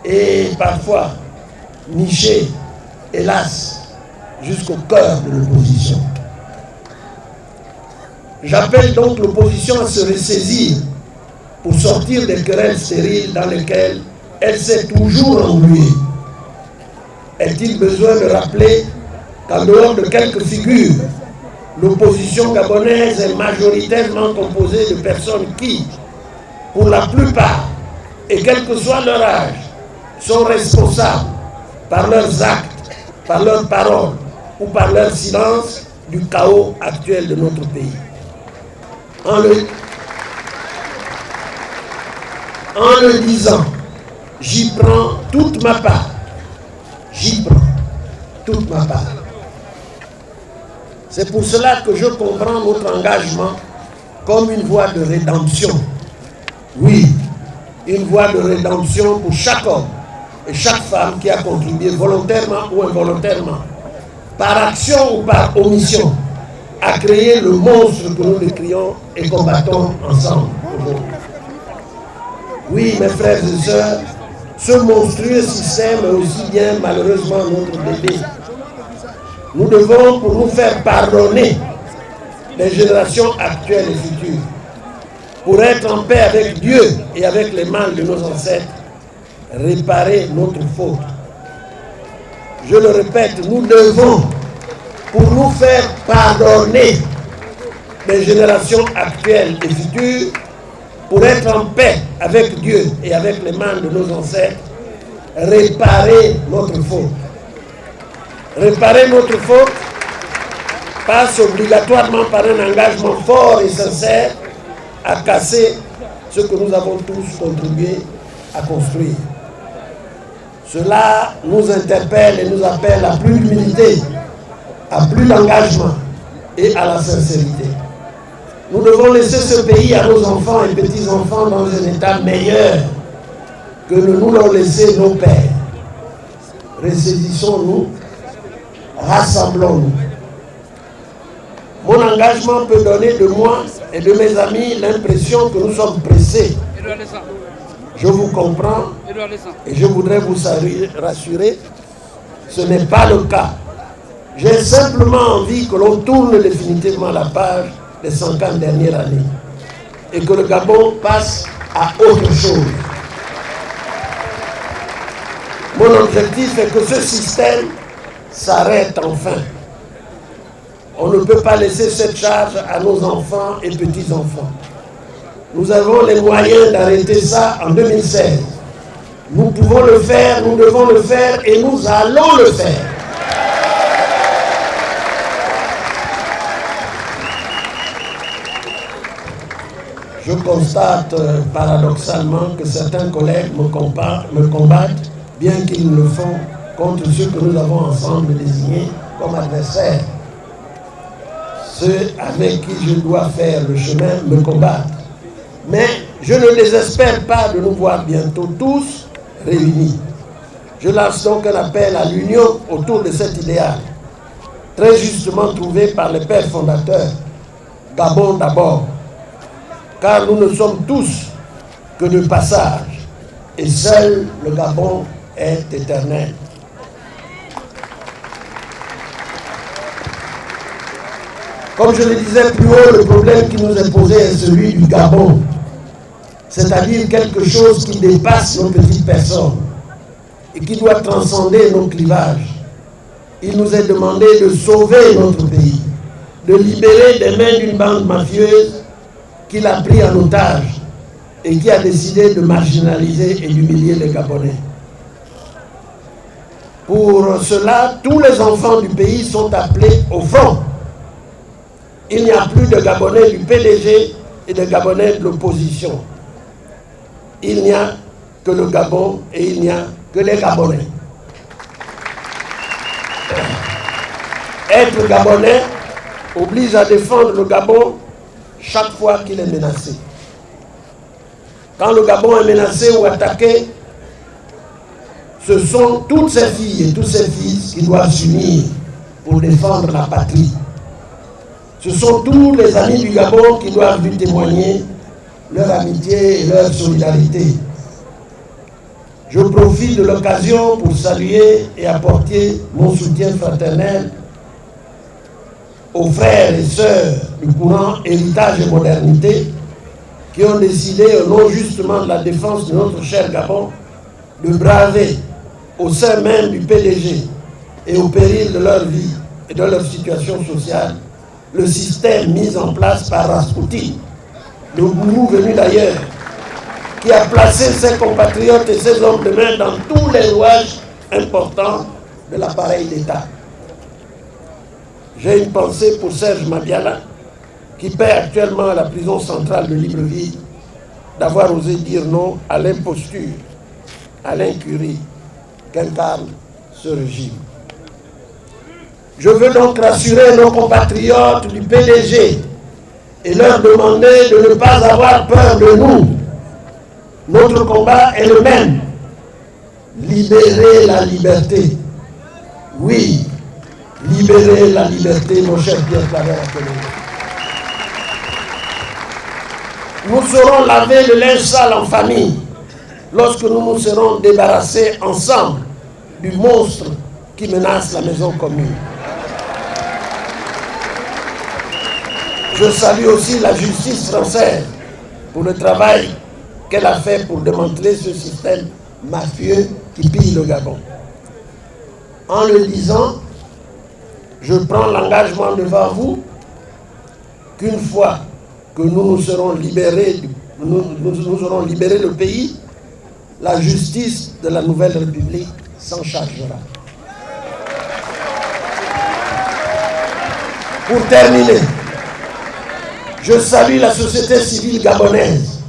B: et parfois nichées, hélas, jusqu'au cœur de l'opposition. J'appelle donc l'opposition à se ressaisir pour sortir des querelles stériles dans lesquelles elle s'est toujours engluée. Est-il besoin de rappeler qu'en dehors de quelques figures, l'opposition gabonaise est majoritairement composée de personnes qui, pour la plupart, et quel que soit leur âge, sont responsables par leurs actes, par leurs paroles ou par leur silence du chaos actuel de notre pays. En le disant, j'y prends toute ma part. J'y prends toute ma part. C'est pour cela que je comprends notre engagement comme une voie de rédemption. Oui, une voie de rédemption pour chaque homme et chaque femme qui a contribué volontairement ou involontairement, par action ou par omission, à créer le monstre que nous décrions et combattons ensemble aujourd'hui. Oui, mes frères et sœurs, ce monstrueux système est aussi bien malheureusement notre bébé. Nous devons, pour nous faire pardonner les générations actuelles et futures, pour être en paix avec Dieu et avec les mâles de nos ancêtres, réparer notre faute. Je le répète, nous devons, pour nous faire pardonner les générations actuelles et futures, pour être en paix avec Dieu et avec les mains de nos ancêtres, réparer notre faute. Réparer notre faute passe obligatoirement par un engagement fort et sincère à casser ce que nous avons tous contribué à construire. Cela nous interpelle et nous appelle à plus d'humilité, à plus d'engagement et à la sincérité. Nous devons laisser ce pays à nos enfants et petits-enfants dans un état meilleur que nous l'ont laissé nos pères. Ressaisissons-nous, rassemblons-nous. Mon engagement peut donner de moi et de mes amis l'impression que nous sommes pressés. Je vous comprends et je voudrais vous rassurer, ce n'est pas le cas. J'ai simplement envie que l'on tourne définitivement la page des 50 dernières années et que le Gabon passe à autre chose. Mon objectif est que ce système s'arrête enfin. On ne peut pas laisser cette charge à nos enfants et petits-enfants. Nous avons les moyens d'arrêter ça en 2016. Nous pouvons le faire, nous devons le faire et nous allons le faire. Je constate paradoxalement que certains collègues me combattent, bien qu'ils le font contre ceux que nous avons ensemble désignés comme adversaires. Ceux avec qui je dois faire le chemin me combattent. Mais je ne désespère pas de nous voir bientôt tous réunis. Je lance donc un appel à l'union autour de cet idéal, très justement trouvé par les pères fondateurs. Gabon d'abord, car nous ne sommes tous que de passage, et seul le Gabon est éternel. Comme je le disais plus haut, le problème qui nous est posé est celui du Gabon, c'est-à-dire quelque chose qui dépasse nos petites personnes et qui doit transcender nos clivages. Il nous est demandé de sauver notre pays, de libérer des mains d'une bande mafieuse qui l'a pris en otage et qui a décidé de marginaliser et d'humilier les Gabonais. Pour cela, tous les enfants du pays sont appelés au front. Il n'y a plus de Gabonais du PDG et de Gabonais de l'opposition. Il n'y a que le Gabon et il n'y a que les Gabonais. Être Gabonais oblige à défendre le Gabon chaque fois qu'il est menacé. Quand le Gabon est menacé ou attaqué, ce sont toutes ces filles et tous ces fils qui doivent s'unir pour défendre la patrie. Ce sont tous les amis du Gabon qui doivent lui témoigner leur amitié et leur solidarité. Je profite de l'occasion pour saluer et apporter mon soutien fraternel aux frères et sœurs du courant Héritage et Modernité qui ont décidé, au nom justement de la défense de notre cher Gabon, de braver au sein même du PDG et au péril de leur vie et de leur situation sociale le système mis en place par Rasputin, le gourou venu d'ailleurs, qui a placé ses compatriotes et ses hommes de main dans tous les rouages importants de l'appareil d'État. J'ai une pensée pour Serge Madiala, qui paie actuellement à la prison centrale de Libreville, d'avoir osé dire non à l'imposture, à l'incurie qu'incarne ce régime. Je veux donc rassurer nos compatriotes du PDG et leur demander de ne pas avoir peur de nous. Notre combat est le même. Libérer la liberté. Oui, libérer la liberté, mon cher Pierre Claver. Nous serons lavés le linge sale en famille lorsque nous nous serons débarrassés ensemble du monstre qui menace la maison commune. Je salue aussi la justice française pour le travail qu'elle a fait pour démanteler ce système mafieux qui pille le Gabon. En le disant, je prends l'engagement devant vous qu'une fois que nous nous serons libérés du nous aurons libéré le pays, la justice de la nouvelle République s'en chargera. Pour terminer, je salue la société civile gabonaise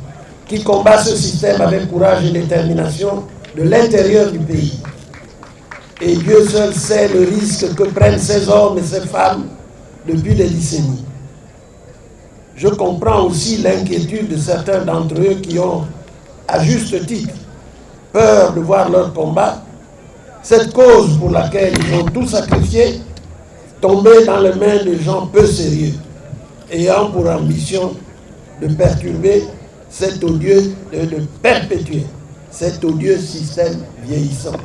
B: qui combat ce système avec courage et détermination de l'intérieur du pays. Et Dieu seul sait le risque que prennent ces hommes et ces femmes depuis des décennies. Je comprends aussi l'inquiétude de certains d'entre eux qui ont, à juste titre, peur de voir leur combat, cette cause pour laquelle ils ont tout sacrifié, tomber dans les mains de gens peu sérieux, ayant pour ambition de perturber cet odieux, de perpétuer cet odieux système vieillissant.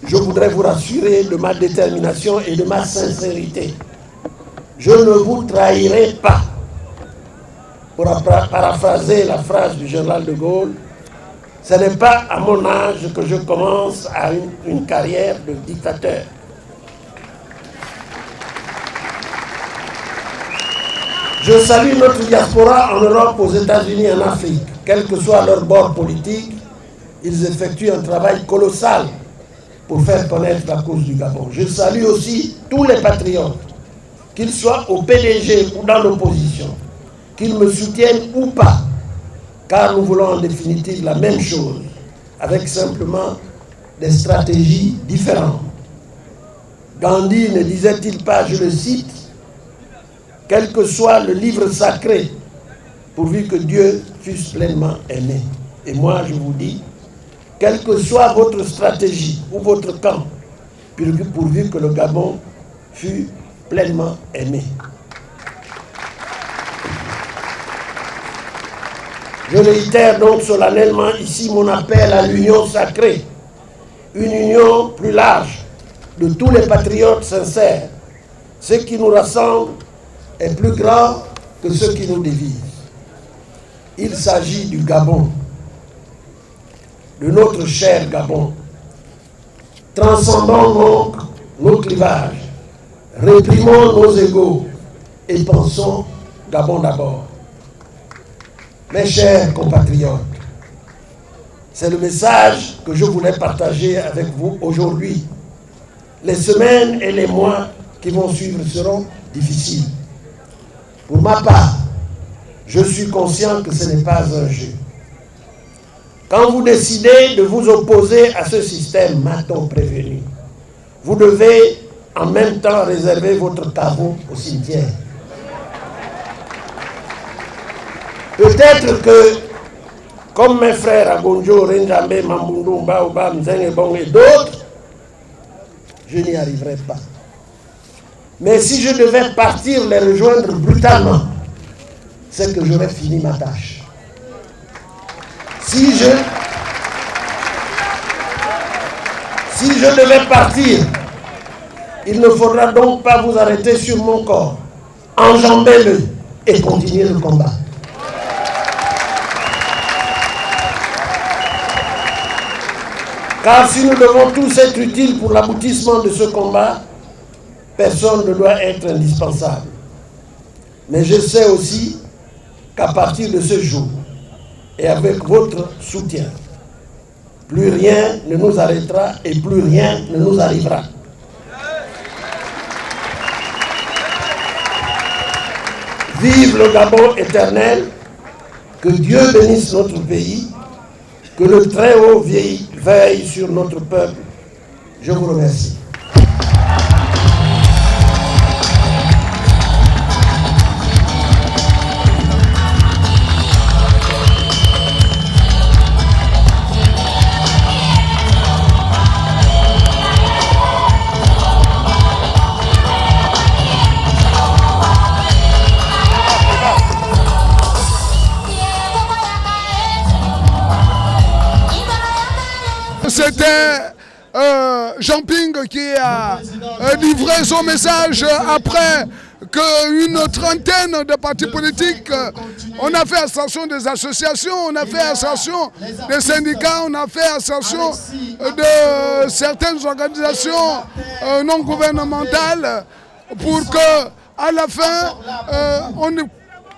B: Je voudrais vous rassurer de ma détermination et de ma sincérité. Je ne vous trahirai pas. Pour paraphraser la phrase du général de Gaulle, ce n'est pas à mon âge que je commence à une carrière de dictateur. Je salue notre diaspora en Europe, aux États-Unis et en Afrique. Quel que soit leur bord politique, ils effectuent un travail colossal pour faire connaître la cause du Gabon. Je salue aussi tous les patriotes, qu'ils soient au PDG ou dans l'opposition, qu'ils me soutiennent ou pas, car nous voulons en définitive la même chose, avec simplement des stratégies différentes. Gandhi ne disait-il pas, je le cite, « Quel que soit le livre sacré, pourvu que Dieu fût pleinement aimé. » Et moi, je vous dis, quelle que soit votre stratégie ou votre camp, pourvu que le Gabon fût pleinement aimé. Je réitère donc solennellement ici mon appel à l'union sacrée, une union plus large de tous les patriotes sincères. Ce qui nous rassemble est plus grand que ce qui nous divise. Il s'agit du Gabon, de notre cher Gabon. Transcendons donc nos clivages, réprimons nos égos et pensons Gabon d'abord. Mes chers compatriotes, c'est le message que je voulais partager avec vous aujourd'hui. Les semaines et les mois qui vont suivre seront difficiles. Pour ma part, je suis conscient que ce n'est pas un jeu. Quand vous décidez de vous opposer à ce système, m'a-t-on prévenu, vous devez en même temps réserver votre caveau au cimetière. Peut-être que, comme mes frères Agonjo, Renjambe, Mambundu, Baoba, Mzengebong et d'autres, je n'y arriverai pas. Mais si je devais partir les rejoindre brutalement, c'est que j'aurais fini ma tâche. Si je devais partir, il ne faudra donc pas vous arrêter sur mon corps. Enjambez-le et continuez le combat. Car si nous devons tous être utiles pour l'aboutissement de ce combat, personne ne doit être indispensable. Mais je sais aussi qu'à partir de ce jour, et avec votre soutien, plus rien ne nous arrêtera et plus rien ne nous arrivera. Vive le Gabon éternel, que Dieu bénisse notre pays, que le Très-Haut veille sur notre peuple. Je vous remercie.
A: C'était Jean Ping qui a livré son message après qu'une trentaine de partis politiques, on a fait ascension des associations, on a fait ascension des syndicats, on a fait ascension de certaines organisations non gouvernementales pour que à la fin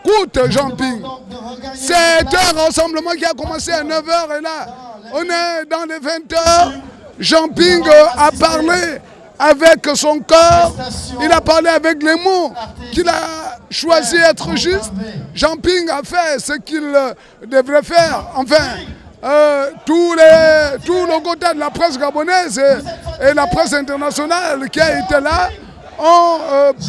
A: Écoute, Jean-Ping, c'est un rassemblement qui a commencé à 9h et là, on est dans les 20h. Jean-Ping a parlé avec son corps, il a parlé avec les mots qu'il a choisi être juste. Jean-Ping a fait ce qu'il devrait faire. Enfin, tout le côté de la presse gabonaise et la presse internationale qui a été là ont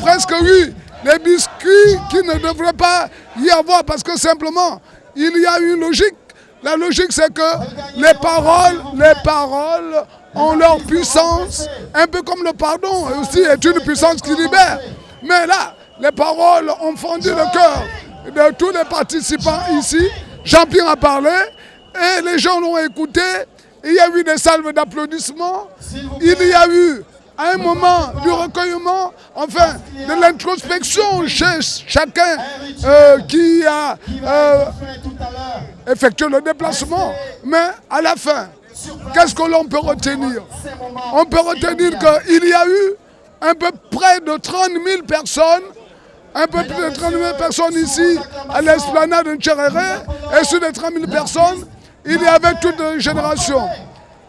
A: presque eu des biscuits qui ne devraient pas y avoir parce que simplement, il y a une logique. La logique, c'est que les paroles ont leur puissance, un peu comme le pardon aussi est une puissance qui libère. Mais là, les paroles ont fondu le cœur de tous les participants ici. Jean-Pierre a parlé et les gens l'ont écouté. Il y a eu des salves d'applaudissements. Il y a eu à un moment du recueillement, enfin, de l'introspection chez chacun qui a effectué le déplacement. Mais à la fin, qu'est-ce que l'on peut retenir? On peut retenir qu'il y a eu un peu près de 30 000 personnes, un peu plus de 30 000 personnes ici à l'esplanade de Ntcheréré, et sur les 30 000 personnes, il y avait toute une génération.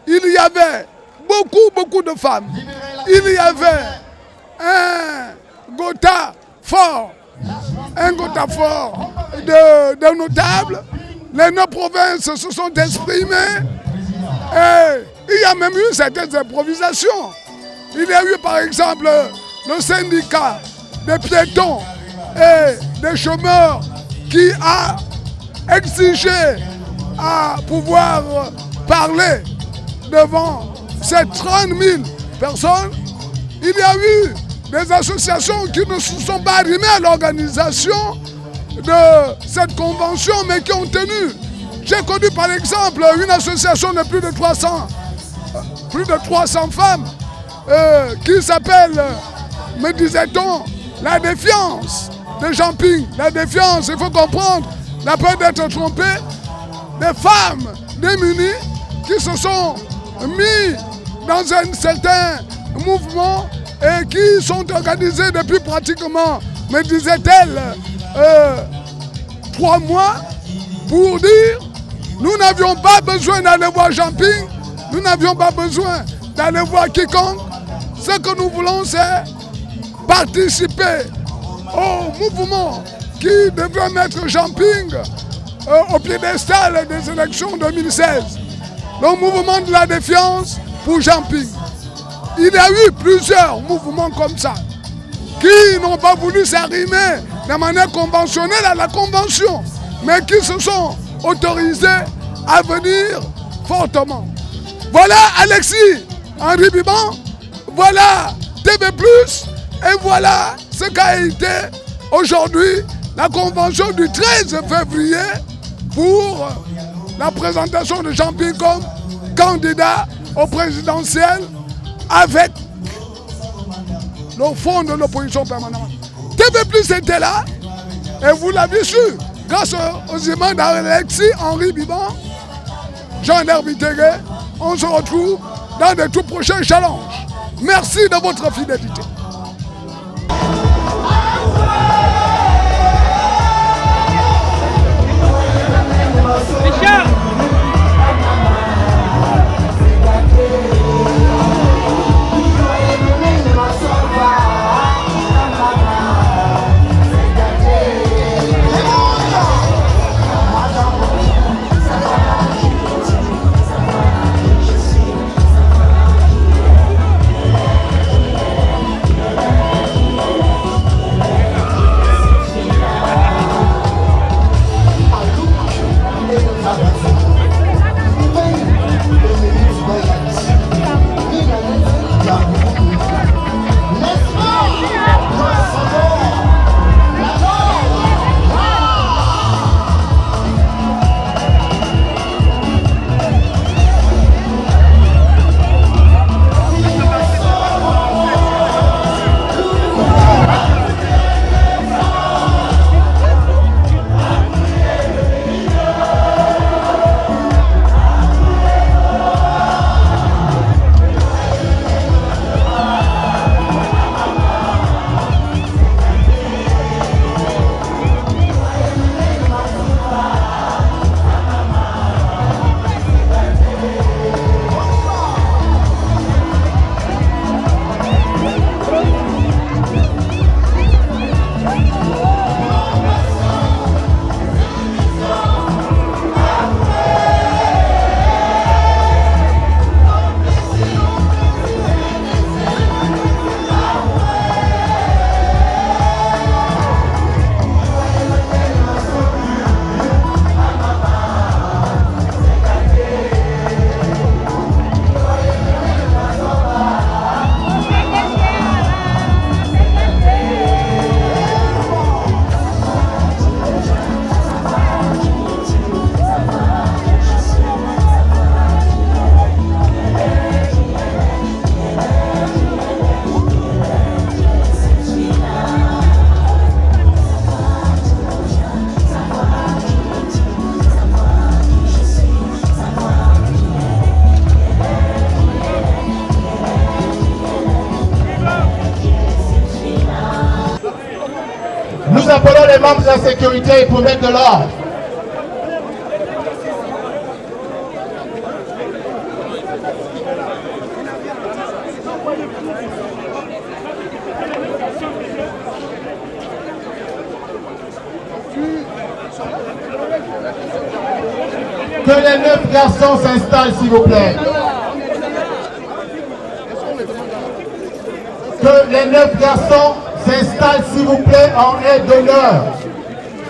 A: Il y avait beaucoup de femmes. Il y avait un Gotha fort de notables. Les 9 provinces se sont exprimées et il y a même eu certaines improvisations. Il y a eu par exemple le syndicat des piétons et des chômeurs qui a exigé à pouvoir parler devant ces 30 000 personnes. Il y a eu des associations qui ne se sont pas arrimées à l'organisation de cette convention, mais qui ont tenu. J'ai connu par exemple une association de plus de 300 femmes qui s'appelle, me disait-on, la défiance de Jean-Ping. La défiance, il faut comprendre, la peur d'être trompé, des femmes démunies qui se sont mis dans un certain mouvement et qui sont organisées depuis pratiquement, me disait-elle, 3 mois pour dire nous n'avions pas besoin d'aller voir Jean-Ping, nous n'avions pas besoin d'aller voir quiconque. Ce que nous voulons, c'est participer au mouvement qui devrait mettre Jean-Ping au piédestal des élections 2016. Le mouvement de la défiance pour Jean-Ping. Il y a eu plusieurs mouvements comme ça qui n'ont pas voulu s'arrimer de manière conventionnelle à la convention, mais qui se sont autorisés à venir fortement. Voilà Alexis Henri Biban, voilà TV+, et voilà ce qu'a été aujourd'hui la convention du 13 février pour la présentation de Jean-Ping comme candidat au présidentiel avec le fond de l'opposition permanente. TV+ était là et vous l'aviez su grâce aux images d'Alexis Henri Biban, Jean-Herbe Biteré. On se retrouve dans de tout prochains challenges. Merci de votre fidélité.
D: Thank you. les membres de la sécurité pour mettre de l'ordre. Que les 9 garçons s'installent, s'il vous plaît. Que les 9 garçons s'installent, s'il vous plaît, en aide d'honneur.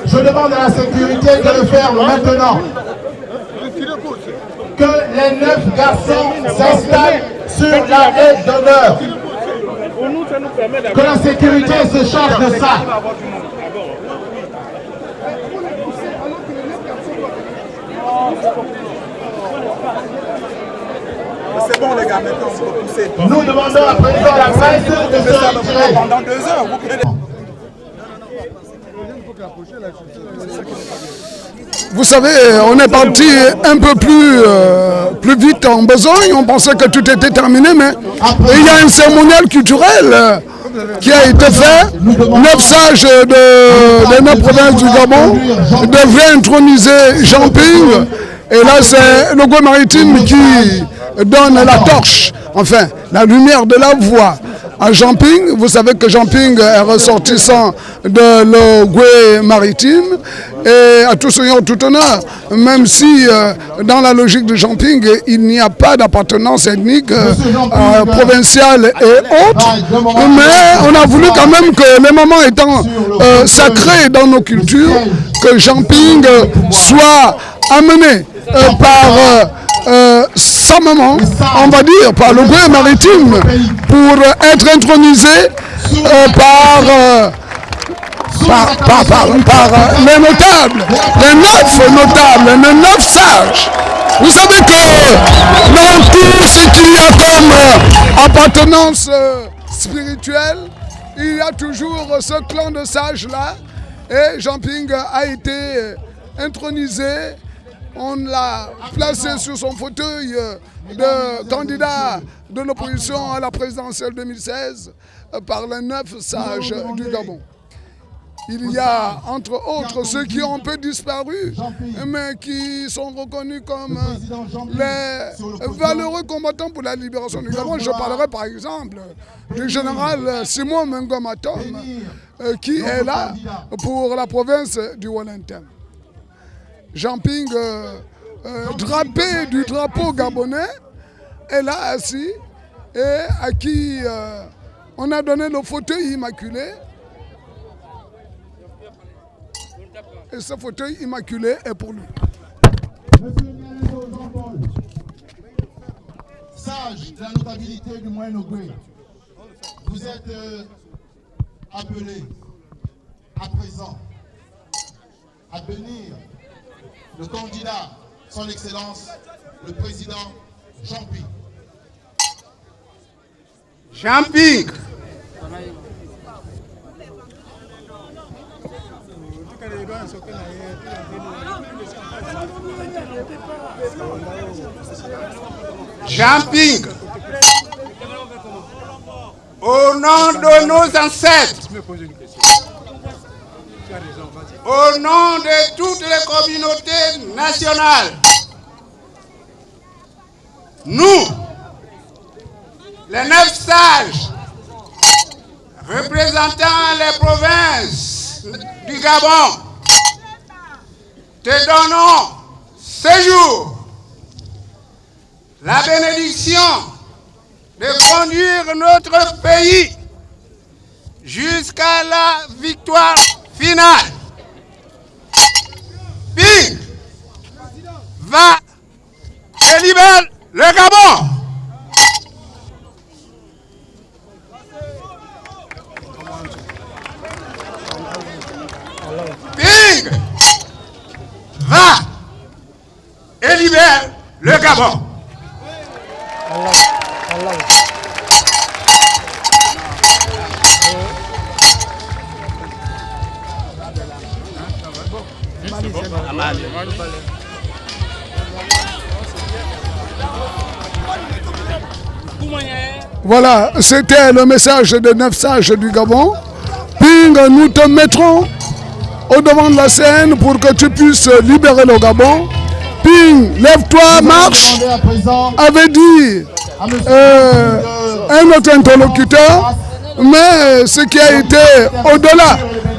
D: Je demande à la sécurité de le faire maintenant. Que les 9 garçons s'installent sur la aide d'honneur. Que la sécurité se charge de ça.
C: C'est bon les gars, maintenant on peut pousser.
D: Nous demandons à président la presse de se retirer.
C: Pendant 2 heures, vous prenez...
A: Vous savez, on est parti un peu plus vite en besogne. On pensait que tout était terminé, mais il y a un cérémonial culturel qui a été fait. 9 sages des 9 provinces du Gabon devaient introniser Jean Ping. Et là, c'est le Goué maritime qui donne la torche, enfin, la lumière de la voie à Jean Ping. Vous savez que Jean Ping est ressortissant de le Goué maritime. Et à tout seigneur, tout honneur, même si dans la logique de Jean Ping, il n'y a pas d'appartenance ethnique provinciale et autres, mais on a voulu quand même que les moments étant sacrés dans nos cultures, que Jean Ping soit amené par sa maman, on va dire, par le Goué maritime, pour être intronisé par les notables, les 9 notables, les 9 sages. Vous savez que dans tout ce qu'il y a comme appartenance spirituelle, il y a toujours ce clan de sages-là. Et Jean Ping a été intronisé. On l'a placé sur son fauteuil de candidat de l'opposition à la présidentielle 2016 par les 9 sages du Gabon. Il y a entre autres ceux qui ont un peu disparu, mais qui sont reconnus comme les valeureux combattants pour la libération du Gabon. Je parlerai par exemple du général Simon Mengomatom, qui est là pour la province du Wellington. Jean Ping, drapé du drapeau gabonais, est là assis et à qui on a donné le fauteuil immaculé. Et ce fauteuil immaculé est pour lui.
D: Monsieur Jean-Paul, sage de la notabilité du Moyen-Ogooué, vous êtes appelé à présent à bénir le candidat, son Excellence, le président Jean Ping.
E: Jean Ping, Jean Ping, au nom de nos ancêtres, au nom de toutes les communautés nationales, nous, les 9 sages, représentant les provinces du Gabon, te donnons ce jour la bénédiction de conduire notre pays jusqu'à la victoire finale. Ping va et libère le Gabon. Ping va et libère le Gabon.
A: Voilà, c'était le message des 9 sages du Gabon. Ping, nous te mettrons au devant de la scène pour que tu puisses libérer le Gabon. Ping, lève-toi, marche, avait dit un autre interlocuteur, mais ce qui a été au-delà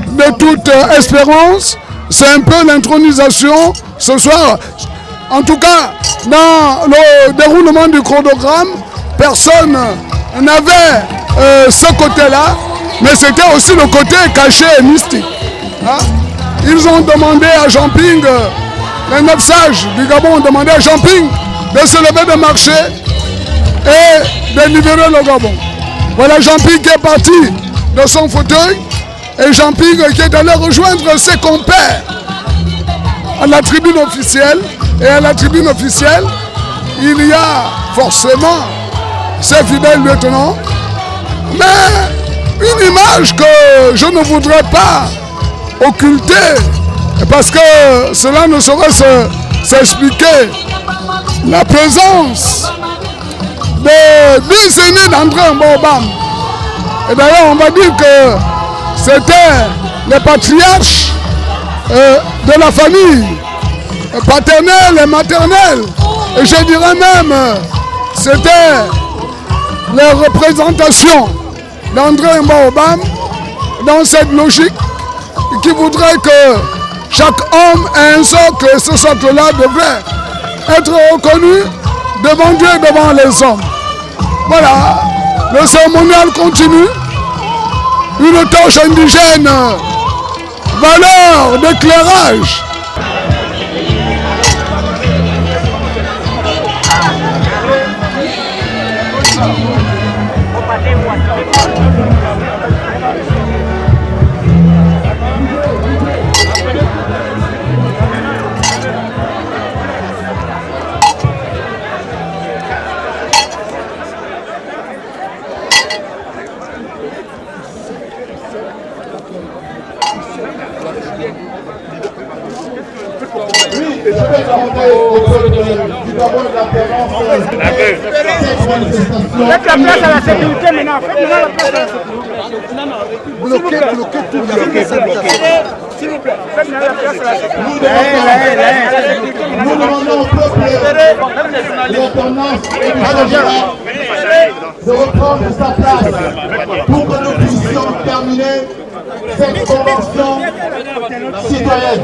A: de toute espérance, c'est un peu l'intronisation ce soir. En tout cas, dans le déroulement du chronogramme, personne n'avait ce côté-là, mais c'était aussi le côté caché et mystique. Hein? Ils ont demandé à Jean-Ping, les 9 sages du Gabon ont demandé à Jean-Ping de se lever de marcher et de libérer le Gabon. Voilà Jean-Ping qui est parti de son fauteuil et Jean-Ping qui est allé rejoindre ses compères à la tribune officielle. Et à la tribune officielle, il y a forcément ses fidèles lieutenants, mais une image que je ne voudrais pas occulter, parce que cela ne saurait s'expliquer. La présence de 10 aînés d'André Mbobam. Et d'ailleurs, on va dire que c'était les patriarches de la famille, paternelle et maternelle. Et je dirais même, c'était les représentations d'André Mbobam dans cette logique qui voudrait que chaque homme ait un socle, et ce socle-là devait être reconnu devant Dieu et devant les hommes. Voilà, le cérémonial continue. Une torche indigène, valeur d'éclairage.
D: Et je vais demander au peuple du Gabon de la présence cette manifestation.
C: Faites la place à la sécurité maintenant. Faites la place à la sécurité. Bloquez tout. S'il vous plaît. Faites la place à la sécurité.
D: Nous demandons au peuple l'intendance et du général de reprendre sa place pour que nous puissions terminer cette convention citoyenne.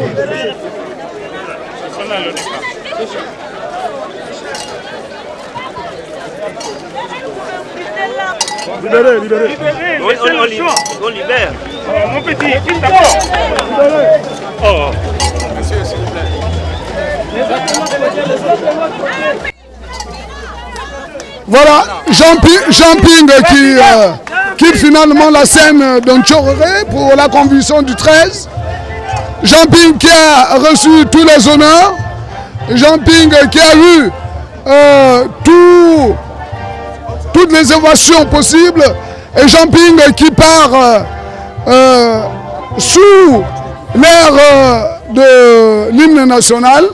C: Libérez.
F: On libère.
C: Mon petit, d'abord. Oh. Monsieur, s'il vous plaît.
A: Voilà, Jean-Ping qui quitte finalement la scène d'Antchoréré pour la convention du 13. Jean-Ping qui a reçu tous les honneurs. Jean-Ping qui a eu toutes les évasions possibles. Et Jean-Ping qui part sous l'air de l'hymne national.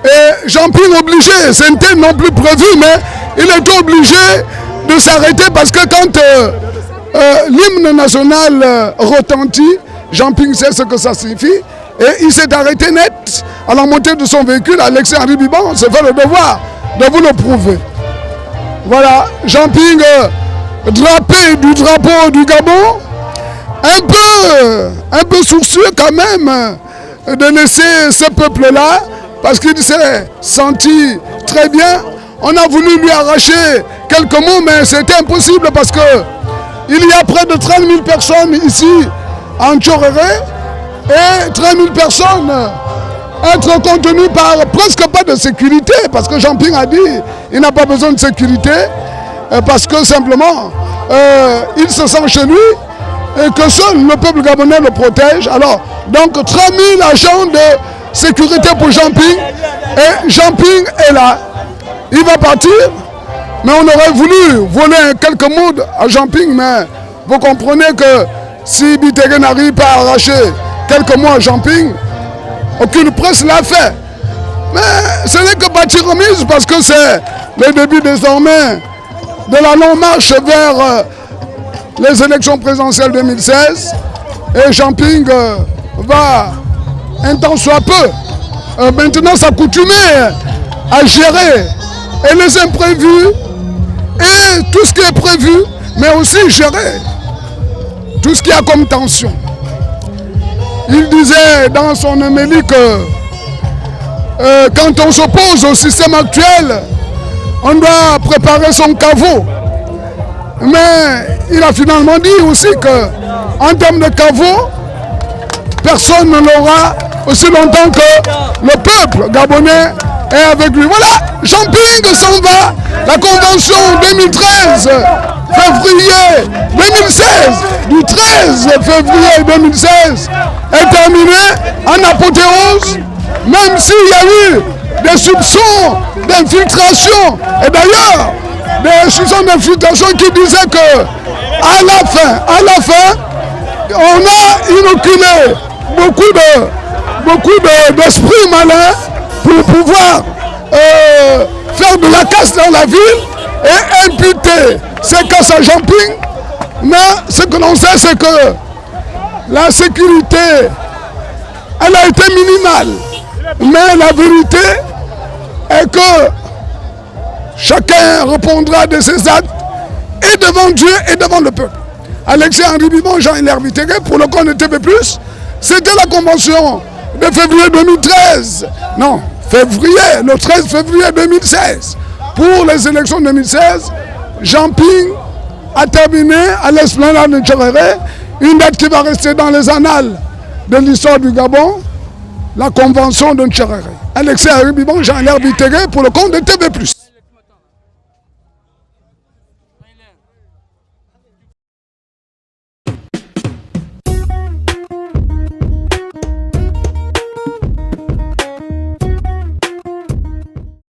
A: Et Jean-Ping obligé, ce n'était non plus prévu, mais il est obligé de s'arrêter parce que quand l'hymne national retentit, Jean-Ping sait ce que ça signifie. Et il s'est arrêté net à la montée de son véhicule. Alexis-Henri Biban s'est fait le devoir de vous le prouver. Voilà, Jean-Ping drapé du drapeau du Gabon, un peu soucieux quand même de laisser ce peuple-là, parce qu'il s'est senti très bien. On a voulu lui arracher quelques mots, mais c'était impossible parce que il y a près de 30 000 personnes ici à Antchoréré et 30 000 personnes être contenues par presque pas de sécurité, parce que Jean-Ping a dit il n'a pas besoin de sécurité parce que simplement il se sent chez lui et que seul le peuple gabonais le protège. Alors, donc 30 000 agents de sécurité pour Jean-Ping, et Jean-Ping est là. Il va partir, mais on aurait voulu voler quelques mots à Jean-Ping, mais vous comprenez que si Bitege n'arrive pas à arracher quelques mots à Jean-Ping, aucune presse l'a fait. Mais ce n'est que partie remise parce que c'est le début désormais de la longue marche vers les élections présidentielles 2016. Et Jean-Ping va un temps soit peu. Maintenant, s'accoutumer à gérer et les imprévus et tout ce qui est prévu, mais aussi gérer tout ce qu'il y a comme tension. Il disait dans son homélie que quand on s'oppose au système actuel, on doit préparer son caveau. Mais il a finalement dit aussi qu'en termes de caveau, personne ne l'aura aussi longtemps que le peuple gabonais est avec lui. Voilà, Jean-Ping s'en va. La convention 2013, février 2016, du 13 février 2016, est terminée en apothéose, même s'il y a eu des soupçons d'infiltration. Et d'ailleurs, des soupçons d'infiltration qui disaient que à la fin, on a inoculé beaucoup d'esprits malins pour pouvoir faire de la casse dans la ville et imputer ces casses à Jean-Ping. Mais ce que l'on sait, c'est que la sécurité, elle a été minimale. Mais la vérité est que chacun répondra de ses actes et devant Dieu et devant le peuple. Alexis-Henri Bibon, Jean-Hilaire Vitéré, pour le compte de TV+, c'était la convention de février 2013. Non, le 13 février 2016. Pour les élections 2016, Jean-Ping a terminé à l'esplanade de Ntcheréré, une date qui va rester dans les annales de l'histoire du Gabon, la convention de Ntcheréré. Alexis-Henri Bibon, Jean-Hilaire Vitéré, pour le compte de TV+.